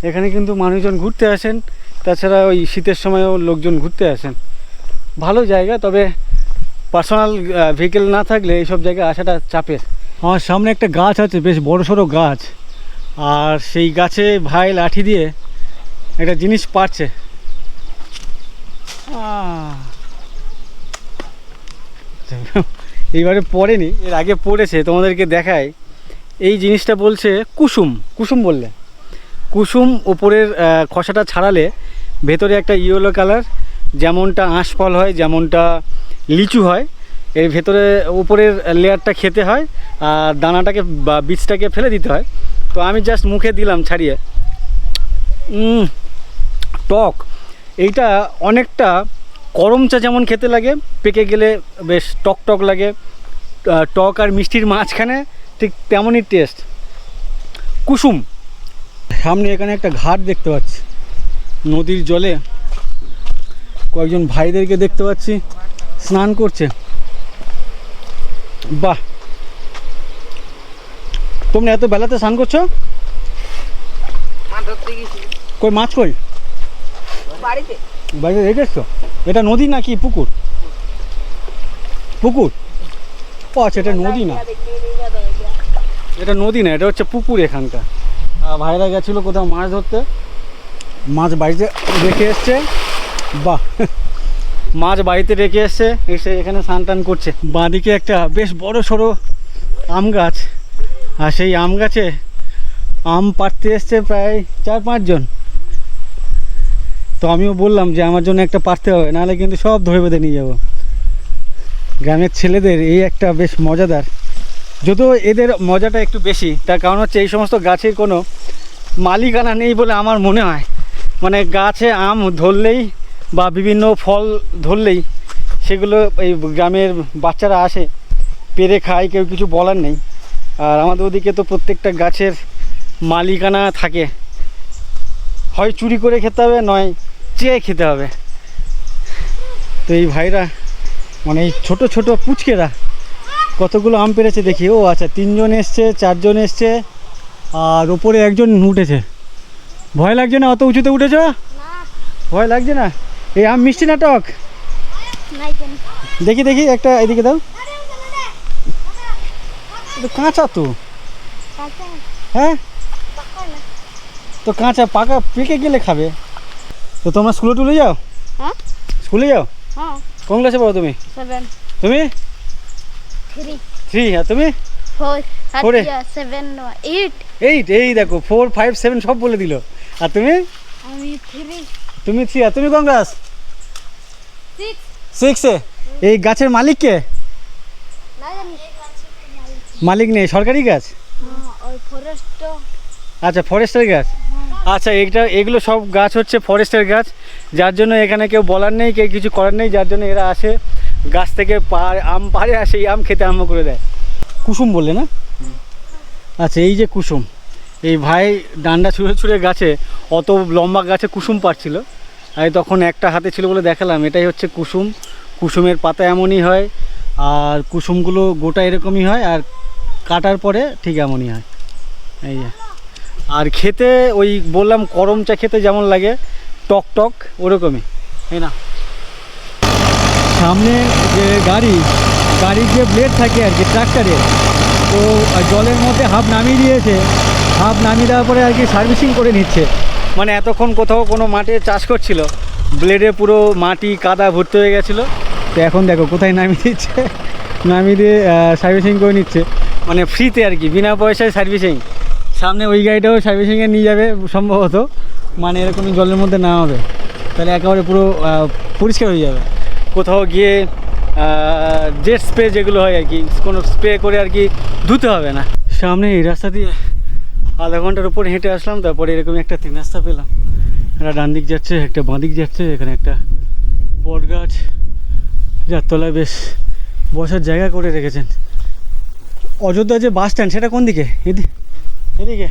Speaker 1: এখানে কিন্তু মানুষজন ঘুরতে আসেন, তাছাড়া ওই শীতের সময়ও লোকজন ঘুরতে আসেন। ভালো জায়গা, তবে পার্সোনাল ভেহিকেল না থাকলে এইসব জায়গায় আসাটা চাপের। আমার সামনে একটা গাছ আছে, বেশ বড় সড়ো গাছ, আর সেই গাছে ভাই লাঠি দিয়ে একটা জিনিস পারছে। এইবারে পড়েনি, এর আগে পড়েছে, তোমাদেরকে দেখায়। এই জিনিসটা বলছে কুসুম। কুসুম বললে কুসুম, ওপরের খোসাটা ছাড়ালে ভেতরে একটা ইয়েলো কালার, যেমনটা আঁশফল হয়, যেমনটা লিচু হয়, এর ভেতরে উপরের লেয়ারটা খেতে হয়, আর দানাটাকে বা বীজটাকে ফেলে দিতে হয়। তো আমি জাস্ট মুখে দিলাম ছাড়িয়ে, টক। এইটা অনেকটা করম চা যেমন খেতে লাগে, পেকে গেলে বেশ টক টক লাগে, টক আর মিষ্টির মাঝখানে ঠিক তেমনই টেস্ট। কুসুম। সামনে এখানে একটা ঘাট দেখতে পাচ্ছি, নদীর জলে কয়েকজন ভাইদেরকে দেখতে পাচ্ছি স্নান করছে। বাহ, তোমরা এত বেলাতে স্নান করছো? কই মাছ কই? বাড়িতে রেখে এসছো? এটা নদী নাকি পুকুর? পুকুর। ও আচ্ছা, এটা নদী না, এটা নদী না, এটা হচ্ছে পুকুর এখানকার। ভাইরা গেছিলো কোথাও মাছ ধরতে, মাছ বাড়িতে রেখে এসছে। বাহ, মাছ বাড়িতে রেখে এসছে, এসে এখানে স্নান টান করছে। বাঁদিকে একটা বেশ বড় সড়ো আম গাছ, আর সেই আম গাছে আম পাড়তে এসছে প্রায় 4-5 জন। তো আমিও বললাম যে আমার জন্য একটা পাড়তে হবে, নাহলে কিন্তু সব ধরে বেঁধে নিয়ে যাবো। গ্রামের ছেলেদের এই একটা বেশ মজাদার, যদিও এদের মজাটা একটু বেশি, তার কারণ হচ্ছে এই সমস্ত গাছের কোনো মালিকানা নেই বলে আমার মনে হয়। মানে গাছে আম ধরলেই বা বিভিন্ন ফল ধরলেই সেগুলো এই গ্রামের বাচ্চারা আসে, পেরে খায়, কেউ কিছু বলার নেই। আর আমাদের ওদিকে তো প্রত্যেকটা গাছের মালিকানা থাকে, হয় চুরি করে খেতে হবে, নয় চেয়ে খেতে হবে। তো এই ভাইরা মানে এই ছোটো ছোটো পুচকেরা কতগুলো আম পেরেছে দেখি। ও আচ্ছা, 3 জন এসছে, 4 জন এসছে, আর ওপরে একজন উঠেছে। ভয় লাগছে না অত উঁচুতে উঠেছ? ভয় লাগছে না? এই আম মিষ্টি না টক? দেখি দেখি একটা এদিকে দাও। কাঁচা তো। হ্যাঁ তো কাঁচা, পাকা পেকে গেলে খাবে। তো তোমরা স্কুলে টুলে যাও?
Speaker 4: হ্যাঁ,
Speaker 1: স্কুলে যাও?
Speaker 4: হ্যাঁ।
Speaker 1: কোন ক্লাসে পড়ো তুমি?
Speaker 4: 7
Speaker 1: তুমি 3। আর তুমি?
Speaker 4: 4
Speaker 1: 4
Speaker 4: 7 8
Speaker 1: 8। এই দেখো 4 5 7 সব বলে দিল। আর তুমি?
Speaker 4: আমি 3
Speaker 1: তুমি 3। আর তুমি কোন ক্লাস? 6 এ। এই গাছের মালিক কে?
Speaker 4: না জানি।
Speaker 1: মালিক নেই, সরকারি গাছ?
Speaker 4: ওই ফরেস্ট।
Speaker 1: আচ্ছা, ফরেস্টের গাছ। আচ্ছা, এগুলো সব গাছ হচ্ছে ফরেস্টের গাছ, যার জন্য এখানে কেউ বলার নেই, কেউ কিছু করার নেই, যার জন্য এরা আসে গাছ থেকে আম পাড়ে, আসে এই আম খেতে আরম্ভ করে দেয়। কুসুম বললে না? আচ্ছা, এই যে কুসুম, এই ভাই ডান্ডা ছুঁড়ে ছুঁড়ে গাছে, অত লম্বা গাছে কুসুম পাড়ছিল। আমি তখন একটা হাতে ছিল বলে দেখালাম, এটাই হচ্ছে কুসুম। কুসুমের পাতা এমনই হয়, আর কুসুমগুলো গোটা এরকমই হয়, আর কাটার পরে ঠিক এমনই হয়। এই যে, আর খেতে ওই বললাম করম চা খেতে যেমন লাগে টক টক, ওরকমই। তাই না? সামনে যে গাড়ির যে ব্লেড থাকে আর কি ট্রাক্টরের, তো জলের মধ্যে হাফ নামিয়ে দিয়েছে, হাফ নামিয়ে দেওয়ার পরে আর কি সার্ভিসিং করে নিচ্ছে। মানে এতক্ষণ কোথাও কোনো মাঠে চাষ করছিল, ব্লেডে পুরো মাটি কাদা ভর্তি হয়ে গেছিলো, তো এখন দেখো কোথায় নামিয়ে দিচ্ছে, নামিয়ে দিয়ে সার্ভিসিং করে নিচ্ছে, মানে ফ্রিতে আর কি, বিনা পয়সায় সার্ভিসিং। সামনে ওই গাড়িটাও সার্ভিসিংয়ে নিয়ে যাবে সম্ভবত, মানে এরকমই জলের মধ্যে নামাবে, তাহলে একেবারে পুরো পরিষ্কার হয়ে যাবে। কোথাও গিয়ে জেট স্প্রে যেগুলো হয় আর কি, কোনো স্প্রে করে আর কি ধুতে হবে না। সামনে এই রাস্তা দিয়ে আধা ঘন্টার উপর হেঁটে আসলাম, তারপরে এরকমই একটা 3 রাস্তা পেলাম। একটা ডান দিক যাচ্ছে, একটা বাঁ দিক যাচ্ছে, এখানে একটা বট গাছ, যার তলায় বেশ বসার জায়গা করে রেখেছেন। অযোধ্যা যে বাস স্ট্যান্ড, সেটা কোন দিকে? এদিকে?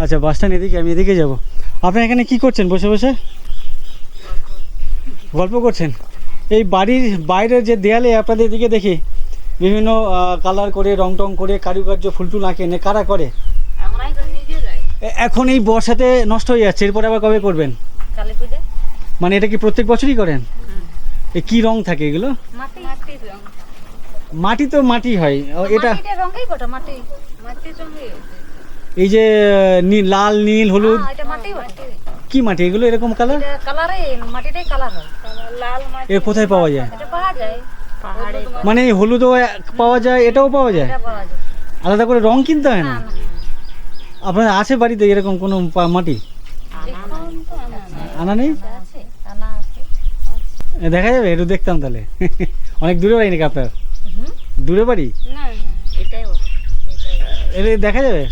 Speaker 1: আচ্ছা, বাস স্ট্যান্ড এদিকে, আমি এদিকে যাব। আপনি এখানে কি করছেন বসে বসে? গল্প করছেন? এই বাড়ির বাইরের যে দেয়ালে আপনাদের এদিকে দেখি বিভিন্ন কালার করে, রং টং করে, কারুকার্য ফুলটুল আঁকে, কারা করে? এখন এই বর্ষাতে নষ্ট হয়ে যাচ্ছে, এরপরে আবার কবে করবেন? মানে এটা কি প্রত্যেক বছরই করেন? এ কি রং থাকে এগুলো? মাটি তো মাটি হয় এটা। এই যে লাল, নীল, হলুদ, কি মাটি এগুলো এরকম কালার? এ কোথায় পাওয়া যায়? মানে এই হলুদও পাওয়া যায়, এটাও পাওয়া যায়, আলাদা করে রং কিনতে হয় না? আপনার আছে বাড়িতে এরকম কোনো মাটি? আনা নেই? দেখা যাবে? একটু দেখতাম তাহলে। অনেক দূরে বাড়ি নাকি আপনার? দূরে বাড়ি? এটা দেখা যাবে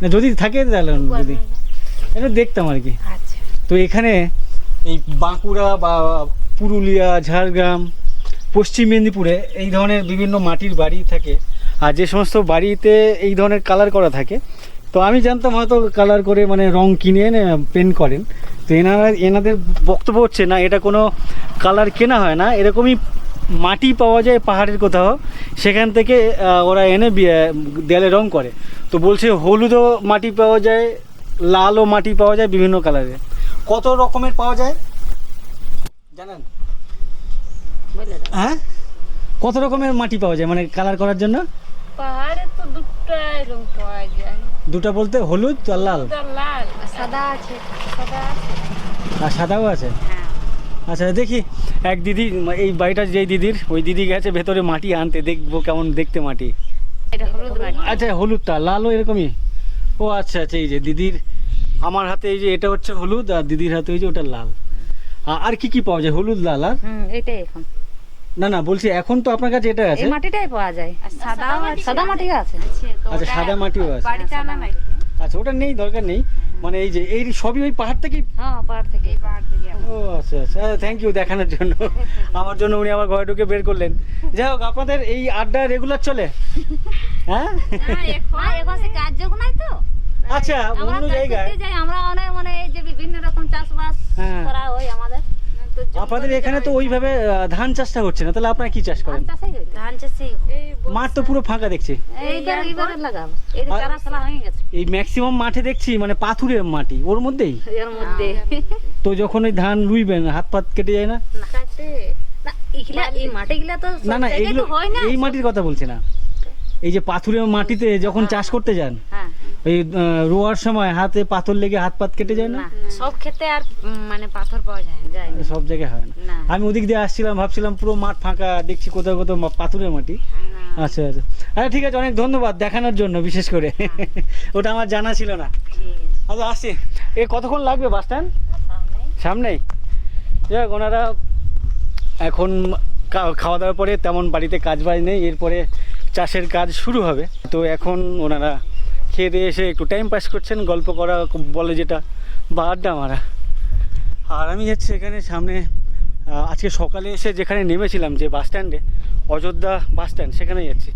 Speaker 1: না? যদি থাকে তাহলে, যদি এটা দেখতাম আর কি।
Speaker 2: আচ্ছা।
Speaker 1: তো এখানে এই বাঁকুড়া বা পুরুলিয়া, ঝাড়গ্রাম, পশ্চিম মেদিনীপুরে এই ধরনের বিভিন্ন মাটির বাড়ি থাকে, আর যে সমস্ত বাড়িতে এই ধরনের কালার করা থাকে, তো আমি জানতাম হয়তো কালার করে মানে রং কিনে এনে পেন্ট করেন। তো এনাদের বক্তব্য হচ্ছে না, এটা কোনো কালার কেনা হয় না, এরকমই মাটি পাওয়া যায় পাহাড়ের কোথাও, সেখান থেকে ওরা এনে দেয়ালে রং করে। তো বলছে হলুদও মাটি পাওয়া যায়, লালও মাটি পাওয়া যায়, বিভিন্ন কালারের। কত রকমের পাওয়া যায় জানেন? হ্যাঁ, কত রকমের মাটি পাওয়া যায় মানে কালার করার জন্য?
Speaker 2: পাহাড়ে তো দুটাই রং পাওয়া যায়।
Speaker 1: দুটা বলতে হলুদ আর লাল?
Speaker 2: লাল সাদা আছে, সাদা আছে
Speaker 1: আর সাদাও আছে?
Speaker 2: হ্যাঁ।
Speaker 1: আচ্ছা দেখি, এক দিদি, এই বাড়িটা যেই দিদির, ওই দিদি গেছে ভেতরে মাটি আনতে, দেখবো কেমন দেখতে মাটি।
Speaker 2: এটা হলুদ মাটি।
Speaker 1: আচ্ছা হলুদটা, লালও এরকমই? ও আচ্ছা আচ্ছা, এই যে দিদির আমার হাতে এই যে এটা হচ্ছে হলুদ, আর দিদির হাতে ওই যে ওটা লাল। আর কি কি পাওয়া যায়? হলুদ, লাল আর
Speaker 2: এটাই এখন।
Speaker 1: না না, বলছি এখন তো আপনার কাছে এটা আছে।
Speaker 2: এই মাটিটাই পাওয়া যায়। সাদা সাদা মাটি আছে।
Speaker 1: আচ্ছা সাদা মাটিও আছে।
Speaker 2: বাড়িতে আনা নাই।
Speaker 1: আচ্ছা ওটা নেই, দরকার নেই, মানে এই যে এই সবই ওই পাহাড় থেকেই?
Speaker 2: হ্যাঁ, পাহাড় থেকে। এই পাহাড় থেকে।
Speaker 1: ও আচ্ছা আচ্ছা, থ্যাংক ইউ দেখানোর জন্য। আমার জন্য উনি আমার ঘরে ঢুকে বের করলেন। যাই হোক, আপনাদের এই আড্ডা রেগুলার চলে? হ্যাঁ
Speaker 2: এখন সে কাজ যোগ নাই তো।
Speaker 1: আচ্ছা, অন্য জায়গায়
Speaker 2: যাই আমরা অনেক মানে এই যে বিভিন্ন রকম চাষবাস
Speaker 1: হ্যাঁ।
Speaker 2: করা হয় আমাদের। তো
Speaker 1: আপনাদের এখানে তো ওইভাবে ধান চাষটা হচ্ছে না, তাহলে আপনারা কি চাষ করেন?
Speaker 2: ধান চাষই এই
Speaker 1: মাঠ তো পুরো ফাঁকা দেখছি।
Speaker 2: এইবারে লাগাবো। এই যে চারা ফেলা হয়ে গেছে
Speaker 1: এই ম্যাক্সিমাম মাঠে দেখছি মানে পাথুরের মাটি, ওর মধ্যেই
Speaker 2: এর মধ্যে।
Speaker 1: তো যখন ওই ধান রুইবেন হাত পাত কেটে যায় না?
Speaker 2: কাটে না, ইগলা এই মাটিগুলা তো
Speaker 1: না না,
Speaker 2: সব জায়গায়
Speaker 1: এগুলো
Speaker 2: তো হয় না।
Speaker 1: এই মাটির কথা বলছি না, এই যে পাথুরের মাটিতে যখন চাষ করতে যান,
Speaker 2: হ্যাঁ
Speaker 1: এই রোয়ার সময় হাতে পাথর লেগে হাত পাত কেটে যায় না?
Speaker 2: না, সব ক্ষেত্রে আর মানে পাথর পাওয়া যায় না।
Speaker 1: সব জায়গায় হয় না।
Speaker 2: না।
Speaker 1: আমি ওদিক দিয়ে আসছিলাম, ভাবছিলাম পুরো মাঠ ফাঁকা, দেখছি কোথাও কোথাও পাথুরের মাটি।
Speaker 2: না।
Speaker 1: আচ্ছা আচ্ছা, আচ্ছা ঠিক আছে, অনেক ধন্যবাদ দেখানোর জন্য, বিশেষ করে ওটা আমার জানা ছিল না।
Speaker 2: ঠিক আছে।
Speaker 1: আচ্ছা আসছি। এ কতক্ষণ লাগবে বাস স্ট্যান্ড? সামনেই। যাই হোক, ওনারা এখন খাওয়া দাওয়ার পরে তেমন বাড়িতে কাজ বাজ নেই, এরপরে চাষের কাজ শুরু হবে। তো এখন ওনারা খেয়ে দিয়ে এসে একটু টাইম পাস করছেন, গল্প করা বলে যেটা, বা আড্ডা মারা। আর আমি যাচ্ছি এখানে সামনে, আজকে সকালে এসে যেখানে নেমেছিলাম যে বাস স্ট্যান্ডে, অযোধ্যা বাস স্ট্যান্ড, সেখানে যাচ্ছি।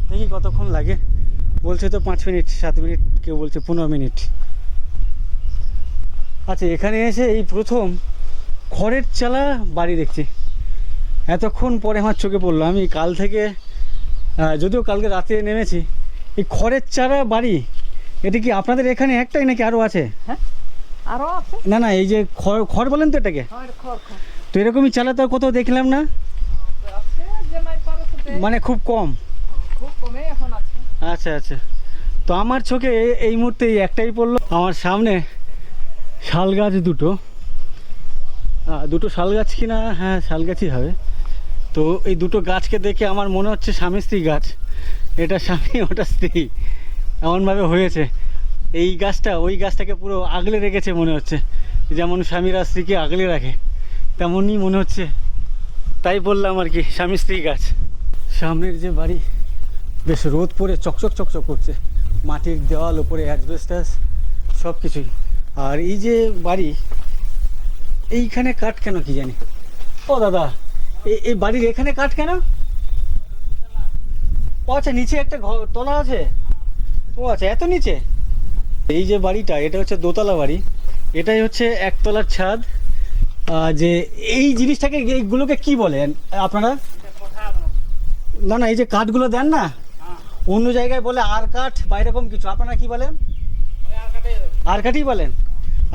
Speaker 1: দেখি কতক্ষণ লাগে। বলছে তো 5 মিনিট, 7 মিনিট, কেউ বলছে 15 মিনিট। আচ্ছা, এখানে এসে এই প্রথম খড়ের চালা বাড়ি দেখছি। এতক্ষণ পরে আমার চোখে পড়লো। আমি কাল থেকে, যদিও কালকে রাতে নেমেছি, এই খড়ের চালা বাড়ি, এটা কি আপনাদের এখানে একটাই নাকি আরও আছে?
Speaker 2: হ্যাঁ, আরো আছে।
Speaker 1: না না, এই যে খড় খড় বলেন তো এটাকে, তো এরকমই চালা তো কোথাও দেখলাম না, মানে খুব কম। আচ্ছা আচ্ছা, তো আমার চোখে এই মুহূর্তে এই একটাই পড়লো। আমার সামনে শাল গাছ দুটো শাল গাছ কিনা, হ্যাঁ শাল গাছই হবে। তো এই দুটো গাছকে দেখে আমার মনে হচ্ছে স্বামী স্ত্রী গাছ, এটা স্বামী ওটা স্ত্রী, এমনভাবে হয়েছে। এই গাছটা ওই গাছটাকে পুরো আগলে রেখেছে মনে হচ্ছে, যেমন স্বামীরা স্ত্রীকে আগলে রাখে, তেমনই মনে হচ্ছে। তাই বললাম আর কি, স্বামী স্ত্রী গাছ। সামনের যে বাড়ি, বেশ রোদ পড়ে চকচক চকচক করছে, মাটির দেওয়াল, ওপরে অ্যাসবেস্টাস সব কিছুই। আর এই যে বাড়ি, এইখানে কাঠ কেন কি জানি। ও দাদা, এই বাড়ির এখানে কাঠ কেন? ও আচ্ছা, নিচে একটা ঘর তলা আছে। ও আচ্ছা, এত নিচে। এই যে বাড়িটা, এটা হচ্ছে দোতলা বাড়ি, এটাই হচ্ছে একতলার ছাদ। যে এই জিনিসটাকে, এইগুলোকে কি বলেন আপনারা? না না, এই যে কাঠগুলো দেন না, অন্য জায়গায় বলে আর কাঠ বা এরকম কিছু, আপনারা কি বলেন? আর কাঠই বলেন।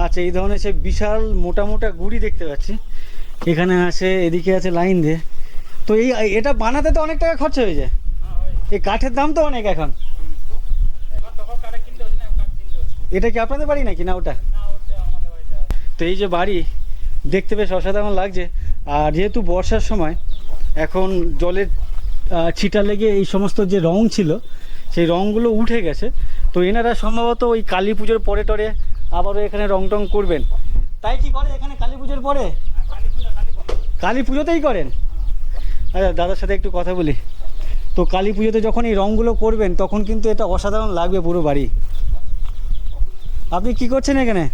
Speaker 1: আচ্ছা, এই ধরনের সে বিশাল মোটা মোটা গুড়ি দেখতে পাচ্ছি এখানে আছে, এদিকে আছে লাইন দিয়ে। তো এটা বানাতে তো অনেক টাকা খরচা হয়ে যায়, এই কাঠের দাম তো অনেক এখন। এটা কি আপনাদের বাড়ি নাকি? না ওটা। তো এই যে বাড়ি দেখতে বেশ অসাধারণ লাগছে। আর যেহেতু বর্ষার সময়, এখন জলের ছিটা লেগে এই সমস্ত যে রং ছিল, সেই রঙগুলো উঠে গেছে। তো এনারা সম্ভবত ওই কালী পুজোর পরে টরে আবারও এখানে রং টং করবেন। তাই কি করে এখানে কালী পুজোর পরে? কালী পুজোতেই করেন? আচ্ছা, দাদার সাথে একটু কথা বলি। তো কালী পুজোতে যখন এই রঙগুলো করবেন, তখন কিন্তু এটা অসাধারণ লাগবে পুরো বাড়ি। আপনি কি করছেন এখানে?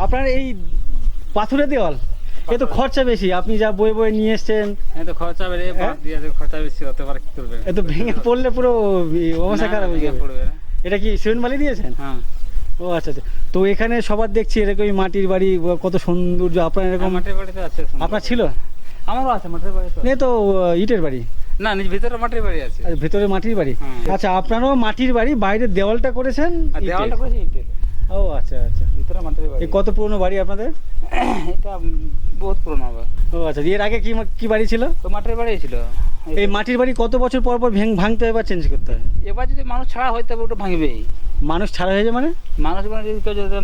Speaker 1: আপনার এই পাথুরে দেওয়াল, এ তো খরচা বেশি, আপনি যা বয়ে বয়ে নিয়ে এসছেন।
Speaker 5: হ্যাঁ তো খরচা বেড়ে
Speaker 1: হ্যাঁ?
Speaker 5: খরচা বেশি হতে পারে, কি করবে?
Speaker 1: এ তো ভেঙে পড়লে পুরো অবস্থা
Speaker 5: না,
Speaker 1: খারাপ হয়ে
Speaker 5: ভেঙে
Speaker 1: যাবে।
Speaker 5: পড়বে না।
Speaker 1: এটা কি সিমেন্ট বালি দিয়েছেন?
Speaker 5: হ্যাঁ,
Speaker 1: ও আচ্ছা আচ্ছা। তো এখানে সবার দেখছি এরকমই মাটির বাড়ি, কত সৌন্দর্য। আপনার এরকম
Speaker 5: মাটির বাড়িতে আছে সুন্দর।
Speaker 1: আপনার ছিল?
Speaker 5: আমারও আছে মাটির বাড়ি তো।
Speaker 1: এ তো ইটের বাড়ি,
Speaker 5: না, নিজ ভিতরে মাটির বাড়ি আছে।
Speaker 1: আর ভেতরে মাটির বাড়ি।
Speaker 5: হ্যাঁ।
Speaker 1: আচ্ছা, আপনারও মাটির বাড়ি, বাইরের দেওয়ালটা করেছেন
Speaker 5: আর
Speaker 1: ইটের?
Speaker 5: দেওয়ালটা করেছি ইটের।
Speaker 1: ও আচ্ছা আচ্ছা।
Speaker 5: ভিতরে মাটির বাড়ি।
Speaker 1: এই কত পুরনো বাড়ি আপনাদের?
Speaker 5: এটা বহুত পুরনো হবে।
Speaker 1: ও আচ্ছা, এর আগে কি কি বাড়ি ছিল?
Speaker 5: তো মাটির বাড়ি ছিল।
Speaker 1: এই মাটির বাড়ি কত বছর পর পর ভাঙতে হয় বা চেঞ্জ করতে হয়?
Speaker 5: এবার যদি মানুষ ছাড়া হয় তবে ওটা ভাঙবেই।
Speaker 1: মানুষ ছাড়া হয়ে যায় মানে?
Speaker 5: মানুষ মানে যদি কেউ যদি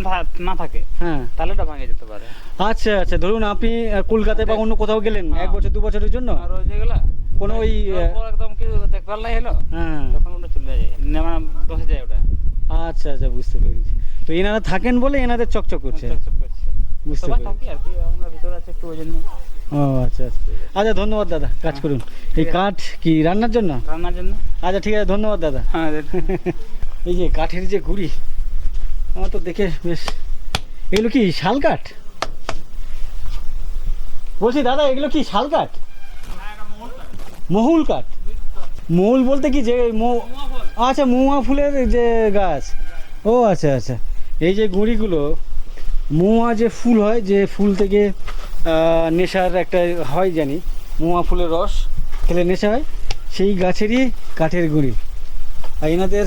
Speaker 5: না থাকে
Speaker 1: হ্যাঁ।
Speaker 5: তাহলে ওটা ভাঙে যেতে পারে।
Speaker 1: আচ্ছা আচ্ছা, ধরুন আপনি কলকাতায় বা অন্য কোথাও গেলেন
Speaker 5: হ্যাঁ।
Speaker 1: 1 বছর 2 বছরের জন্য,
Speaker 5: আর ওই যেগুলা
Speaker 1: কোনো ওই
Speaker 5: একদম কিছু দেখবার নাই হলো,
Speaker 1: হ্যাঁ।
Speaker 5: তখন ওটা চলে যায়, মানে বসে যায় ওটা।
Speaker 1: আচ্ছা আচ্ছা, বুঝতে পেরেছি। তো এনারা থাকেন বলে এনাদের চকচক করছে।
Speaker 5: চকচক করছে।
Speaker 1: বুঝতে
Speaker 5: সবাই
Speaker 1: পেরেছি।
Speaker 5: থাকি আর কি, আমরা ভিতরে আছে একটু ওই জন্য।
Speaker 1: ও আচ্ছা আচ্ছা। আচ্ছা, ধন্যবাদ দাদা, কাজ করুন। এই কাঠ কি রান্নার জন্য?
Speaker 5: রান্নার জন্য।
Speaker 1: আচ্ছা ঠিক আছে, ধন্যবাদ দাদা।
Speaker 5: হ্যাঁ।
Speaker 1: এই যে কাঠের যে গুড়ি, আমার তো দেখে বেশ, এগুলো কি শাল কাঠ? বলছি দাদা, এগুলো কি শাল কাঠ? মহুল কাঠ? মহুল বলতে কি যে আচ্ছা, মহুয়া ফুলের যে গাছ। ও আচ্ছা আচ্ছা। এই যে গুঁড়িগুলো, মহুয়া যে ফুল হয়, যে ফুল থেকে নেশার একটা হয় জানি, মহুয়া ফুলের রস খেলে নেশা হয়, সেই গাছেরই কাঠের গুঁড়ি। আর এনাদের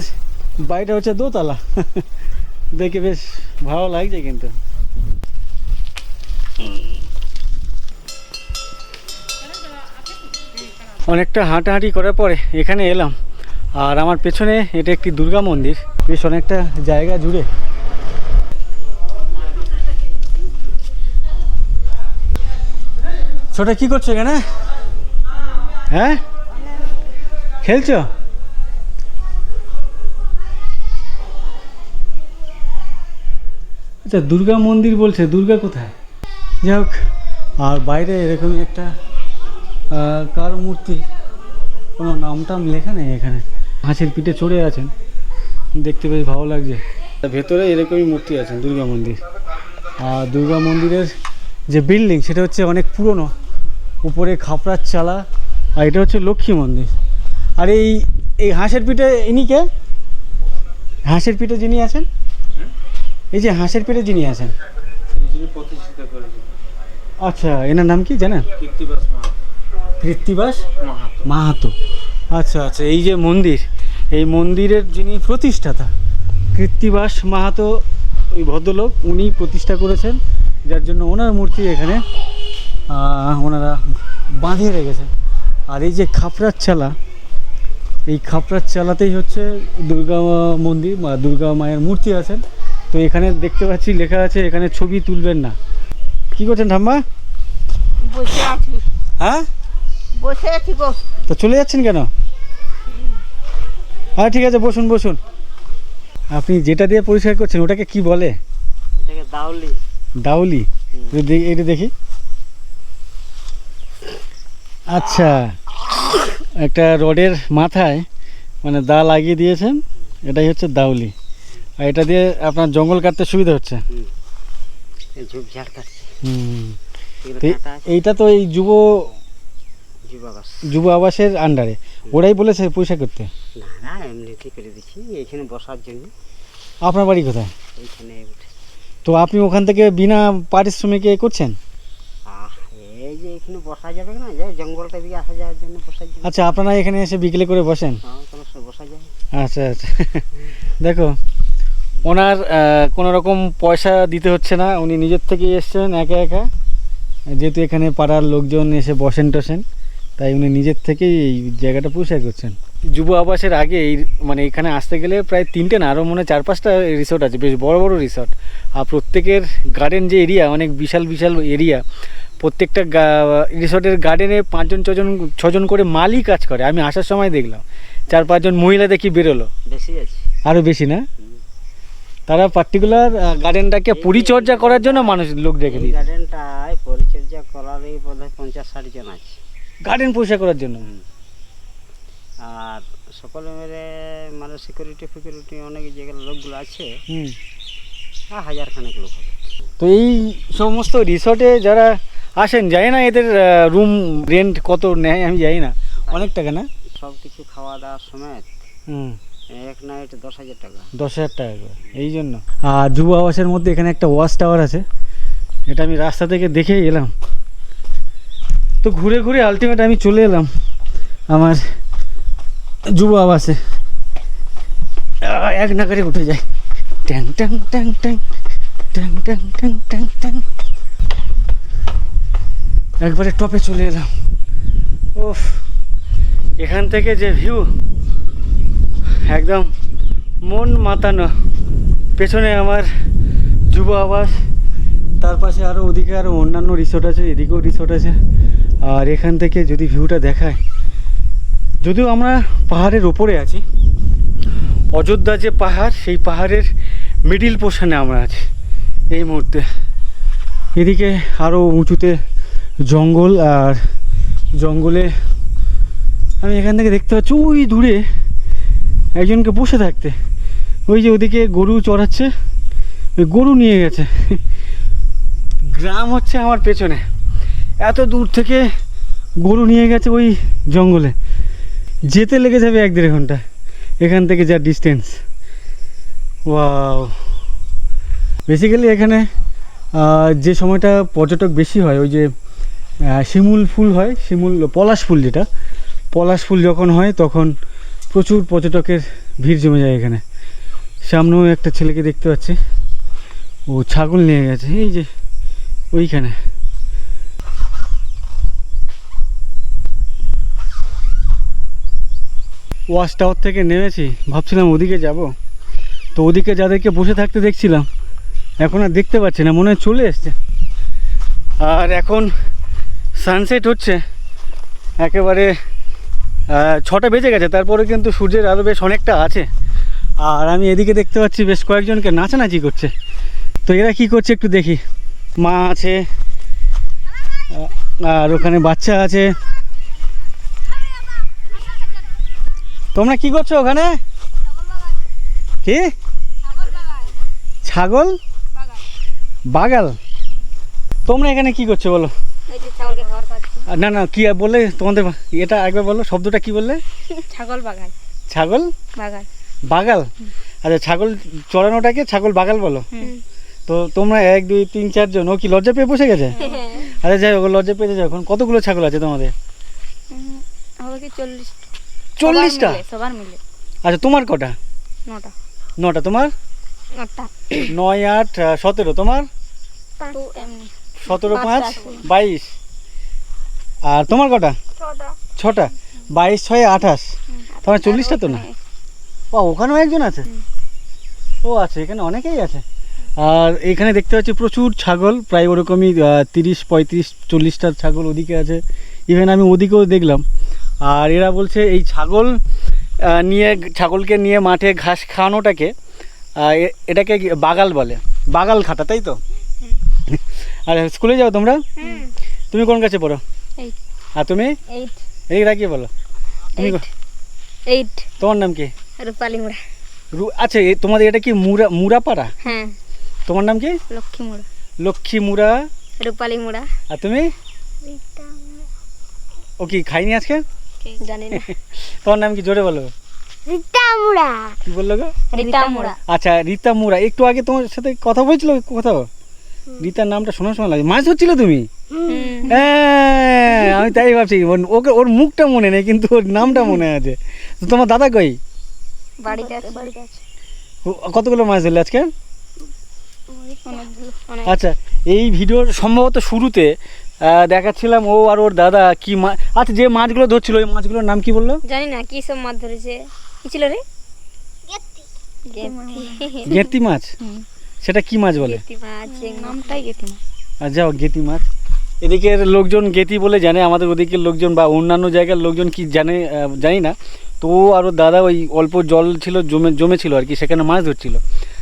Speaker 1: বাড়িটা হচ্ছে দোতলা। দেখে বেশ ভালো লাগছে কিন্তু। অনেকটা হাঁটাহাঁটি করার পরে এখানে এলাম, আর আমার পেছনে এটা একটি দুর্গা মন্দির, বেশ অনেকটা জায়গা জুড়ে। ছোটা কি করছো এখানে? হ্যাঁ, খেলছো? আচ্ছা, দুর্গা মন্দির বলছে, দুর্গা কোথায়? যাই হোক, আর বাইরে এরকমই একটা কার মূর্তি, কোনো নাম টাম লেখা নেই এখানে। হাঁসের পিঠে চড়ে আছেন, দেখতে বেশ ভালো লাগছে। ভেতরে এরকমই মূর্তি আছেন, দুর্গা মন্দির। আর দুর্গা মন্দিরের যে বিল্ডিং সেটা হচ্ছে অনেক পুরনো, উপরে খাপড়ার চালা, আর এটা হচ্ছে লক্ষ্মী মন্দির। আর এই হাঁসের পিঠে ইনি কে? হাঁসের পিঠে যিনি আছেন, এই যে হাঁসের পিঠে যিনি আছেন,
Speaker 5: প্রতিষ্ঠিত করেছে
Speaker 1: আচ্ছা, এনার নাম কি জানেন? কৃত্তিবাস মাহাতো। আচ্ছা আচ্ছা, এই যে মন্দির, এই মন্দিরের যিনি প্রতিষ্ঠাতা কৃত্তিবাস মাহাতো, ওই ভদ্রলোক, উনি প্রতিষ্ঠা করেছেন, যার জন্য ওনার মূর্তি এখানে ওনারা বাঁধিয়ে রেখেছে। আর এই যে খাপড়ার চালা, এই খাপড়ার চালাতেই হচ্ছে দুর্গা মন্দির বা দুর্গা মায়ের মূর্তি আছেন। তো এখানে দেখতে পাচ্ছি লেখা আছে এখানে ছবি তুলবেন না। কি করছেন ঠাম্মা?
Speaker 2: বসে আছি,
Speaker 1: হ্যাঁ,
Speaker 2: বসে আছি গো।
Speaker 1: তো চলে যাচ্ছেন কেন? হ্যাঁ ঠিক আছে, বসুন বসুন। আপনি যেটা দিয়ে পরিষ্কার করছেন ওটাকে কি বলে?
Speaker 5: এটাকে দাউলি।
Speaker 1: দাউলি? এটা দেখি। আচ্ছা, একটা রডের মাথায় মানে দা লাগিয়ে দিয়েছেন, এটাই হচ্ছে দাউলি। আর এটা দিয়ে আপনার জঙ্গল কাটতে সুবিধা হচ্ছে।
Speaker 5: ঝুপঝাড় কাটছে।
Speaker 1: তো এইটা তো এই যুব আবাসের আন্ডারে, ওরাই বলেছে পয়সা করতে?
Speaker 5: না, এমনিতে করে দিচ্ছি এখানে বসার জন্য।
Speaker 1: আপনার বাড়ি কোথায়?
Speaker 5: এইখানে
Speaker 1: তো আপনি ওখান থেকে বিনা পারিশ্রমিকে করছেন?
Speaker 5: এই যে এখানে বসা যাবে না, যে জঙ্গলটা দিকে আসা যাওয়ার জন্য বসার জন্য।
Speaker 1: আচ্ছা, আপনারা এখানে এসে বিকেলে করে বসেন?
Speaker 5: হ্যাঁ, বসা যায়।
Speaker 1: আচ্ছা আচ্ছা। দেখো, ওনার কোনো রকম পয়সা দিতে হচ্ছে না, উনি নিজের থেকেই এসছেন একা একা। যেহেতু এখানে পাড়ার লোকজন এসে বসেন টসেন, তাই উনি নিজের থেকেই এই জায়গাটা পরিষ্কার করছেন। যুব আবাসের আগে এই মানে এখানে আসতে গেলে প্রায় 3টে না আরও মনে হয় 4-5টা রিসোর্ট আছে, বেশ বড় বড় রিসোর্ট। আর প্রত্যেকের গার্ডেন যে এরিয়া, অনেক বিশাল বিশাল এরিয়া, প্রত্যেকটা রিসোর্টের গার্ডেনে 5জন 6জন করে মালি কাজ করে। আমি আসার সময় দেখলাম 4-5 জন মহিলা দেখি বেরোলো,
Speaker 5: বেশি আছে,
Speaker 1: আরও বেশি না? তারা পার্টিকুলার গার্ডেনটাকে পরিচর্যা করার জন্য মানুষ লোক রেখে দিই।
Speaker 5: গার্ডেনটায় পরিচর্যা করার এই বোধহয় 50-60 জন আছে,
Speaker 1: গার্ডেন পরিষ্কার করার জন্য।
Speaker 5: আর সকলে মিলে মানে সিকিউরিটি অনেক যেগুলো লোকগুলো আছে
Speaker 1: হুম।
Speaker 5: 1000 খানেক লোক হবে।
Speaker 1: তো এই সমস্ত রিসর্টে যারা আসেন জানি না এদের রুম রেন্ট কত নেয় আমি জানি না, অনেক টাকা না?
Speaker 5: সব কিছু খাওয়া দাওয়া সমেত
Speaker 1: হুম,
Speaker 5: এক নাইট 10,000 টাকা।
Speaker 1: 10,000 টাকা করে। এই জন্য আর যুব আবাসের মধ্যে এখানে একটা ওয়াচ টাওয়ার আছে, এটা আমি রাস্তা থেকে দেখেই এলাম। তো ঘুরে ঘুরে আলটিমেট আমি চলে এলাম আমার যুব আবাসে। এক নাগারে উঠে যায়, ট্যাং ট্যাং ট্যাং ট্যাং ট্যাং ট্যাং ট্যাং ট্যাং ট্যাং, একবারে টপে চলে এলাম। ওফ, এখান থেকে যে ভিউ একদম মন মাতানো। পেছনে আমার যুব আবাস, তার পাশে আরও ওদিকে আরও অন্যান্য রিসোর্ট আছে, এদিকেও রিসোর্ট আছে। আর এখান থেকে যদি ভিউটা দেখায়, যদিও আমরা পাহাড়ের ওপরে আছি, অযোধ্যা যে পাহাড় সেই পাহাড়ের মিডিল পোর্শনে আমরা আছি এই মুহূর্তে। এদিকে আরও উঁচুতে জঙ্গল, আর জঙ্গলে আমি এখান থেকে দেখতে পাচ্ছি ওই দূরে একজনকে বসে থাকতে। ওই যে ওদিকে গরু চড়াচ্ছে, ওই গরু নিয়ে গেছে। গ্রাম হচ্ছে আমার পেছনে, এত দূর থেকে গরু নিয়ে গেছে ওই জঙ্গলে, যেতে লেগে যাবে 1-1.5 ঘন্টা এখান থেকে যা ডিস্টেন্স। ওয়াও, বেসিক্যালি এখানে যে সময়টা পর্যটক বেশি হয়, ওই যে শিমুল ফুল হয়, পলাশ ফুল, যেটা পলাশ ফুল যখন হয় তখন প্রচুর পর্যটকের ভিড় জমে যায় এখানে। সামনেও একটা ছেলেকে দেখতে পাচ্ছি, ও ছাগল নিয়ে গেছে এই যে ওইখানে। ওয়াচ টাওয়ার থেকে নেমেছি, ভাবছিলাম ওদিকে যাব, তো ওদিকে যাদেরকে বসে থাকতে দেখছিলাম এখন আর দেখতে পাচ্ছি না, মনে হয় চলে এসছে। আর এখন সানসেট হচ্ছে, একেবারে 6টা বেজে গেছে, তারপরে কিন্তু সূর্যের আলো বেশ অনেকটা আছে। আর আমি এদিকে দেখতে পাচ্ছি বেশ কয়েকজনকে নাচানাচি করছে। তো এরা কি করছে একটু দেখি। মা আছে, আর ওখানে বাচ্চা আছে। তোমরা কি করছো ওখানে? কি ছাগল বাগাল? তোমরা এখানে কি করছো বলো? না না, কি বললে তোমাদের, এটা একবার বলো, শব্দটা কি বললে?
Speaker 2: ছাগল বাগাল।
Speaker 1: ছাগল
Speaker 2: বাগাল।
Speaker 1: বাগাল? আচ্ছা, ছাগল চড়ানোটাকে ছাগল বাগাল বলো। তো তোমরা 1 2 3 4 জন, ও কি লজ্জা পেয়ে বসে গেছে? আরে যাই হোক, লজ্জা পেয়েছে যখন। কতগুলো ছাগল আছে তোমাদের?
Speaker 2: হবে কি
Speaker 1: 40টা?
Speaker 2: সবার মিলে।
Speaker 1: আচ্ছা, তোমার কটা?
Speaker 2: 9টা।
Speaker 1: 9টা তোমার?
Speaker 2: 9টা।
Speaker 1: 9 8 17 তোমার? 17 5 22। আর তোমার কটা? 6টা। 22 6 28, তোমার 40টা তো না? ও, ওখানেও একজন আছে? ও আচ্ছা, এখানে অনেকেই আছে। আর এখানে দেখতে পাচ্ছি প্রচুর ছাগল, প্রায় ওরকমই 30 35 40টা ছাগল ওদিকে আছে। ইভেন আমি ওদিকেও দেখলাম। আর এরা বলছে এই ছাগলকে নিয়ে মাঠে ঘাস খাওয়ানোটাকে এটাকে বাগাল বলে, বাগাল খাটা, তাই তো? আর স্কুলে যাও তোমরা? তুমি কোন কাছে পড়ো?
Speaker 2: 8।
Speaker 1: আর তুমি?
Speaker 2: 8।
Speaker 1: এই রাখি বলো, তুমি
Speaker 2: 8।
Speaker 1: তোমার নাম কি?
Speaker 2: রূপালী মুড়া।
Speaker 1: আচ্ছা, তোমাদের এটা কি মুরাপাড়া?
Speaker 2: হ্যাঁ।
Speaker 1: তোমার নাম কি?
Speaker 2: লক্ষ্মী মুড়া।
Speaker 1: লক্ষ্মী মুড়া।
Speaker 2: রূপালী মুড়া।
Speaker 1: আর তুমি? ও কি খাইনি আজকে?
Speaker 2: জানি না।
Speaker 1: তোমার নাম কি, জোরে বলো?
Speaker 4: রিতা মুড়া।
Speaker 1: কি বললো গো?
Speaker 2: রীতা মুড়া।
Speaker 1: আচ্ছা, রীতা মুড়া। একটু আগে তোমার সাথে কথা বলছিল কোথাও, রীতার নামটা শোনার সময় লাগে। মাছ ধরছিল তুমি? হ্যাঁ, আমি তাই ভাবছি, ওর মুখটা মনে নেই কিন্তু ওর নামটা মনে আছে। তো তোমার দাদা কই?
Speaker 2: বাড়িতে আছে।
Speaker 1: কতগুলো মাছ ধরলে আজকে? আচ্ছা, এই ভিডিওর সম্ভবত শুরুতে দেখাচ্ছিলাম ও আর ওর দাদা কি মাছ, আচ্ছা যে মাছগুলো ধরছিল ওই মাছগুলোর নাম কি বললো?
Speaker 2: জানি না কি সব মাছ ধরেছে। কি ছিল রে?
Speaker 1: গেতি মাছ। সেটা কি মাছ বলে?
Speaker 2: গেতি মাছ, নামটাই গেতি মাছ।
Speaker 1: আর যাও, গেতি মাছ। এদিকের লোকজন গেতি বলে জানে, আমাদের ওদিকের লোকজন বা অন্যান্য জায়গার লোকজন কি জানে জানি না। তো ও আর ওর দাদা ওই অল্প জল ছিল, জমেছিল আর কি, সেখানে মাছ ধরছিল।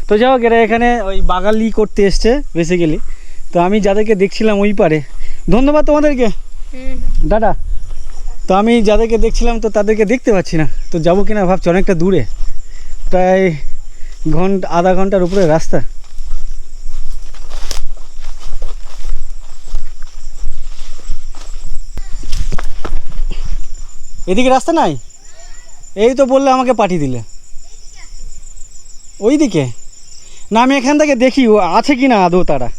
Speaker 1: তো যাও, এরা এখানে ওই বাগালি করতে এসছে বেসিক্যালি। তো আমি যাদেরকে দেখছিলাম ওই পারে, ধন্যবাদ তোমাদেরকে, দাদা। তো আমি যাদেরকে দেখছিলাম তো তাদেরকে দেখতে পাচ্ছি না, তো যাবো কিনা ভাবছি, অনেকটা দূরে, প্রায় আধা ঘন্টার উপরে রাস্তা। এদিকে রাস্তা নাই? এই তো বললে আমাকে পাঠিয়ে দিলে ওই দিকে। না আমি এখান থেকে দেখি ও আছে কি না আদৌ তারা।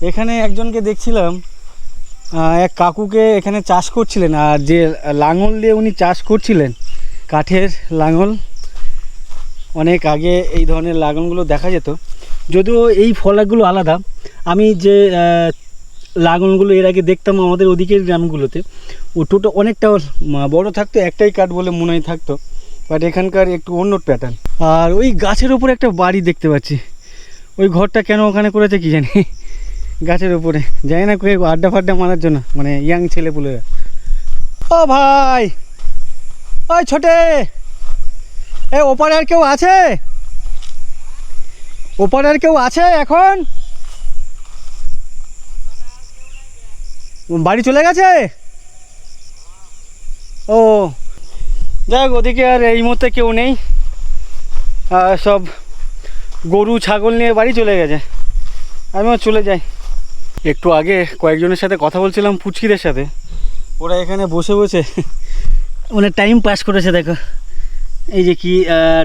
Speaker 1: এখানে একজনকে দেখছিলাম, এক কাকুকে এখানে চাষ করছিলেন, আর যে লাঙল দিয়ে উনি চাষ করছিলেন, কাঠের লাঙল, অনেক আগে এই ধরনের লাঙলগুলো দেখা যেত, যদিও এই ফলাগুলো আলাদা। আমি যে লাঙলগুলো এর আগে দেখতাম আমাদের ওদিকের গ্রামগুলোতে, ও টোটো অনেকটা বড় থাকতো, একটাই কাঠ বলে মনে হয় থাকতো, বাট এখানকার একটু অন্য প্যাটার্ন। আর ওই গাছের উপরে একটা বাড়ি দেখতে পাচ্ছি, ওই ঘরটা কেন ওখানে করেছে কি জানি, গাছের উপরে, জানি না কেউ আড্ডা ফাড্ডা মারার জন্য, মানে ইয়াং ছেলেপুলেরা। ও ভাই, ওই ছোটে, এ ওপারে আর কেউ আছে? ওপারে আর কেউ আছে এখন? বাড়ি চলে গেছে? ও যাই হোক, ওদিকে আর এই মুহূর্তে কেউ নেই, সব গরু ছাগল নিয়ে বাড়ি চলে গেছে, আমিও চলে যাই। একটু আগে কয়েকজনের সাথে কথা বলছিলাম, পুচকিদের সাথে, ওরা এখানে বসে বসে মানে টাইম পাস করেছে। দেখো এই যে কি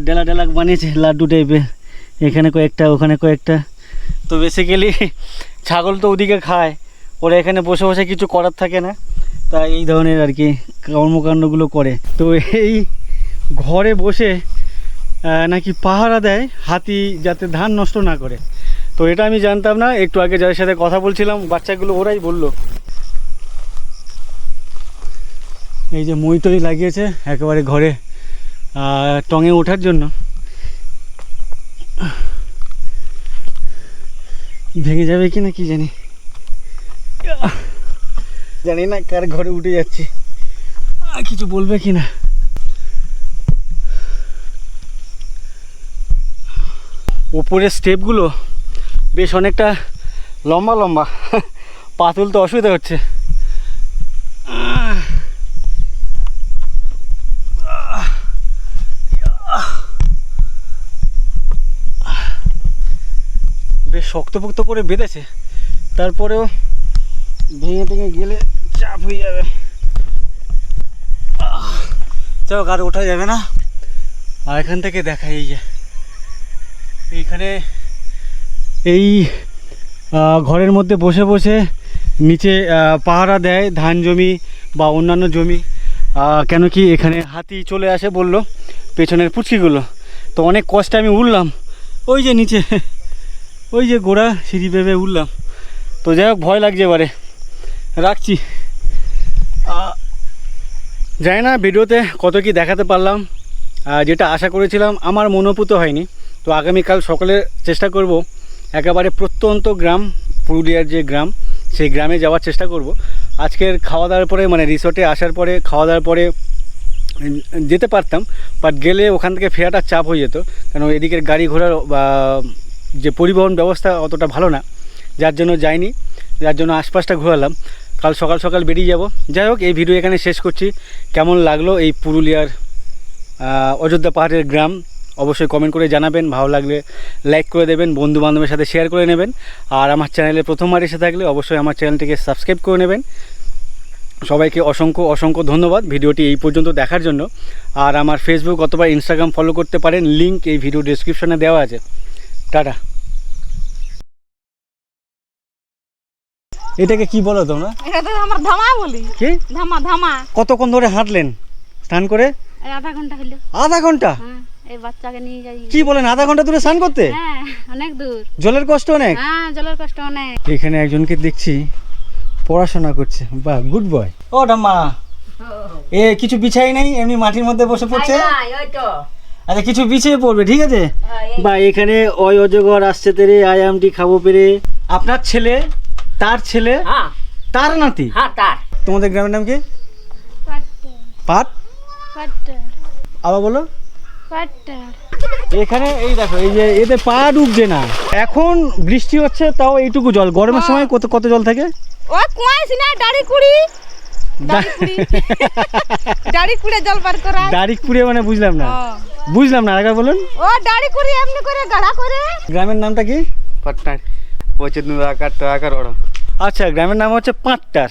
Speaker 1: ডেলা ডেলা বানিয়েছে লাড্ডু টাইপের, এখানে কয়েকটা ওখানে কয়েকটা। তো বেসিক্যালি ছাগল তো ওদিকে খায়, ওরা এখানে বসে বসে কিছু করার থাকে না, তাই এই ধরনের আর কি কর্মকাণ্ডগুলো করে। তো এই ঘরে বসে নাকি পাহারা দেয় হাতি, যাতে ধান নষ্ট না করে। তো এটা আমি জানতাম না, একটু আগে যাদের সাথে কথা বলছিলাম বাচ্চাগুলো ওরাই বললো। এই যে মই টই লাগিয়েছে একেবারে ঘরে টঙে ওঠার জন্য, ভেঙে যাবে কি না কি জানি, জানি না কার ঘরে উঠে যাচ্ছি, কিছু বলবে কি না। ওপরের স্টেপগুলো বেশ অনেকটা লম্বা লম্বা, পা তুলতে অসুবিধা হচ্ছে। বেশ শক্তপোক্ত করে বেঁধেছে, তারপরেও ভেঙে টেঙে গেলে চাপ হয়ে যাবে। চলো আর ওঠা যাবে না। আর এখান থেকে দেখা, এই যে এইখানে এই ঘরের মধ্যে বসে বসে নিচে পাহারা দেয় ধান জমি বা অন্যান্য জমি, কেন কি এখানে হাতি চলে আসে বললো, পেছনের পুচকিগুলো। তো অনেক কষ্টে আমি উঠলাম, ওই যে নিচে ওই যে গোড়া সিঁড়ি ভেবে উঠলাম। তো যাই হোক, ভয় লাগছে এবারে, রাখছি। জানি না ভিডিওতে কত কি দেখাতে পারলাম, যেটা আশা করেছিলাম আমার মনোপুত হয়নি। তো আগামীকাল সকালে চেষ্টা করব একেবারে প্রত্যন্ত গ্রাম, পুরুলিয়ার যে গ্রাম, সেই গ্রামে যাওয়ার চেষ্টা করব। আজকের খাওয়া দাওয়ার পরে, মানে রিসোর্টে আসার পরে খাওয়া দাওয়ার পরে যেতে পারতাম, বাট গেলে ওখান থেকে ফেরাটা চাপ হয়ে যেত, কারণ এদিকের গাড়ি ঘোড়ার বা যে পরিবহন ব্যবস্থা অতটা ভালো না, যার জন্য যাইনি, যার জন্য আশপাশটা ঘোরালাম। কাল সকাল সকাল বেরিয়ে যাব। যাই হোক, এই ভিডিও এখানে শেষ করছি। কেমন লাগলো এই পুরুলিয়ার অযোধ্যা পাহাড়ের গ্রাম অবশ্যই কমেন্ট করে জানাবেন, ভালো লাগলে লাইক করে দেবেন, বন্ধু বান্ধবের সাথে শেয়ার করে নেবেন। আর আমার চ্যানেলে প্রথমবার এসে থাকলে অবশ্যই আমার চ্যানেলটিকে সাবস্ক্রাইব করে নেবেন। সবাইকে অসংখ্য অসংখ্য ধন্যবাদ ভিডিওটি এই পর্যন্ত দেখার জন্য। আর আমার ফেসবুক অথবা ইনস্টাগ্রাম ফলো করতে পারেন, লিঙ্ক এই ভিডিও ডেসক্রিপশনে দেওয়া আছে। টাটা। এটাকে কি বলো তোমরা?
Speaker 2: এটা তো আমরা ধামা বলি।
Speaker 1: কি
Speaker 2: ধামা? ধামা।
Speaker 1: কতক্ষণ ধরে হাঁটলেন স্নান করে?
Speaker 2: এই আধা ঘন্টা হলো।
Speaker 1: আধা ঘন্টা?
Speaker 2: হ্যাঁ, এই বাচ্চাকে নিয়ে যাই।
Speaker 1: কি বলেন, আধা ঘন্টা দূরে স্নান করতে?
Speaker 2: হ্যাঁ, অনেক দূর।
Speaker 1: জলের কষ্ট অনেক?
Speaker 2: হ্যাঁ, জলের কষ্ট অনেক।
Speaker 1: এখানে একজনকে দেখছি পড়াশোনা করছে, বাহ, গুড বয়। ও ঠাম্মা, এ কিছু বিছাই নাই, এমনি মাটির মধ্যে বসে পড়ছে? আচ্ছা, কিছু বিছিয়ে পড়বে, ঠিক আছে? বা এখানে ওই অজগর আসছে তেরে, আয়ামটি খাবো পেরে। আপনার ছেলে, তার ছেলে, তার নাতি?
Speaker 5: হ্যাঁ, তার।
Speaker 1: তোমাদের গ্রামের নাম কি? পাট? আবার বলো। এখানে এই দেখো, এই যে এতে পা ডুবছে না। এখন বৃষ্টি হচ্ছে, তাও এইটুকু জল। গরমের সময় কত কত জল থাকে?
Speaker 2: ও কুয়াইছি না, দাড়ি কুড়ি। দাড়ি কুড়ে জল পার করা
Speaker 1: দাড়ি কুড়িয়ে মানে বুঝলাম না, বুঝলাম না, আরেকবার বলুন।
Speaker 2: ও দাড়ি কুড়ি এমনি করে গাড়া করে।
Speaker 1: গ্রামের নামটা কি?
Speaker 5: পট্টার পচে আকার তো আকার ওড়া।
Speaker 1: আচ্ছা, গ্রামের নাম হচ্ছে পাঁটটার।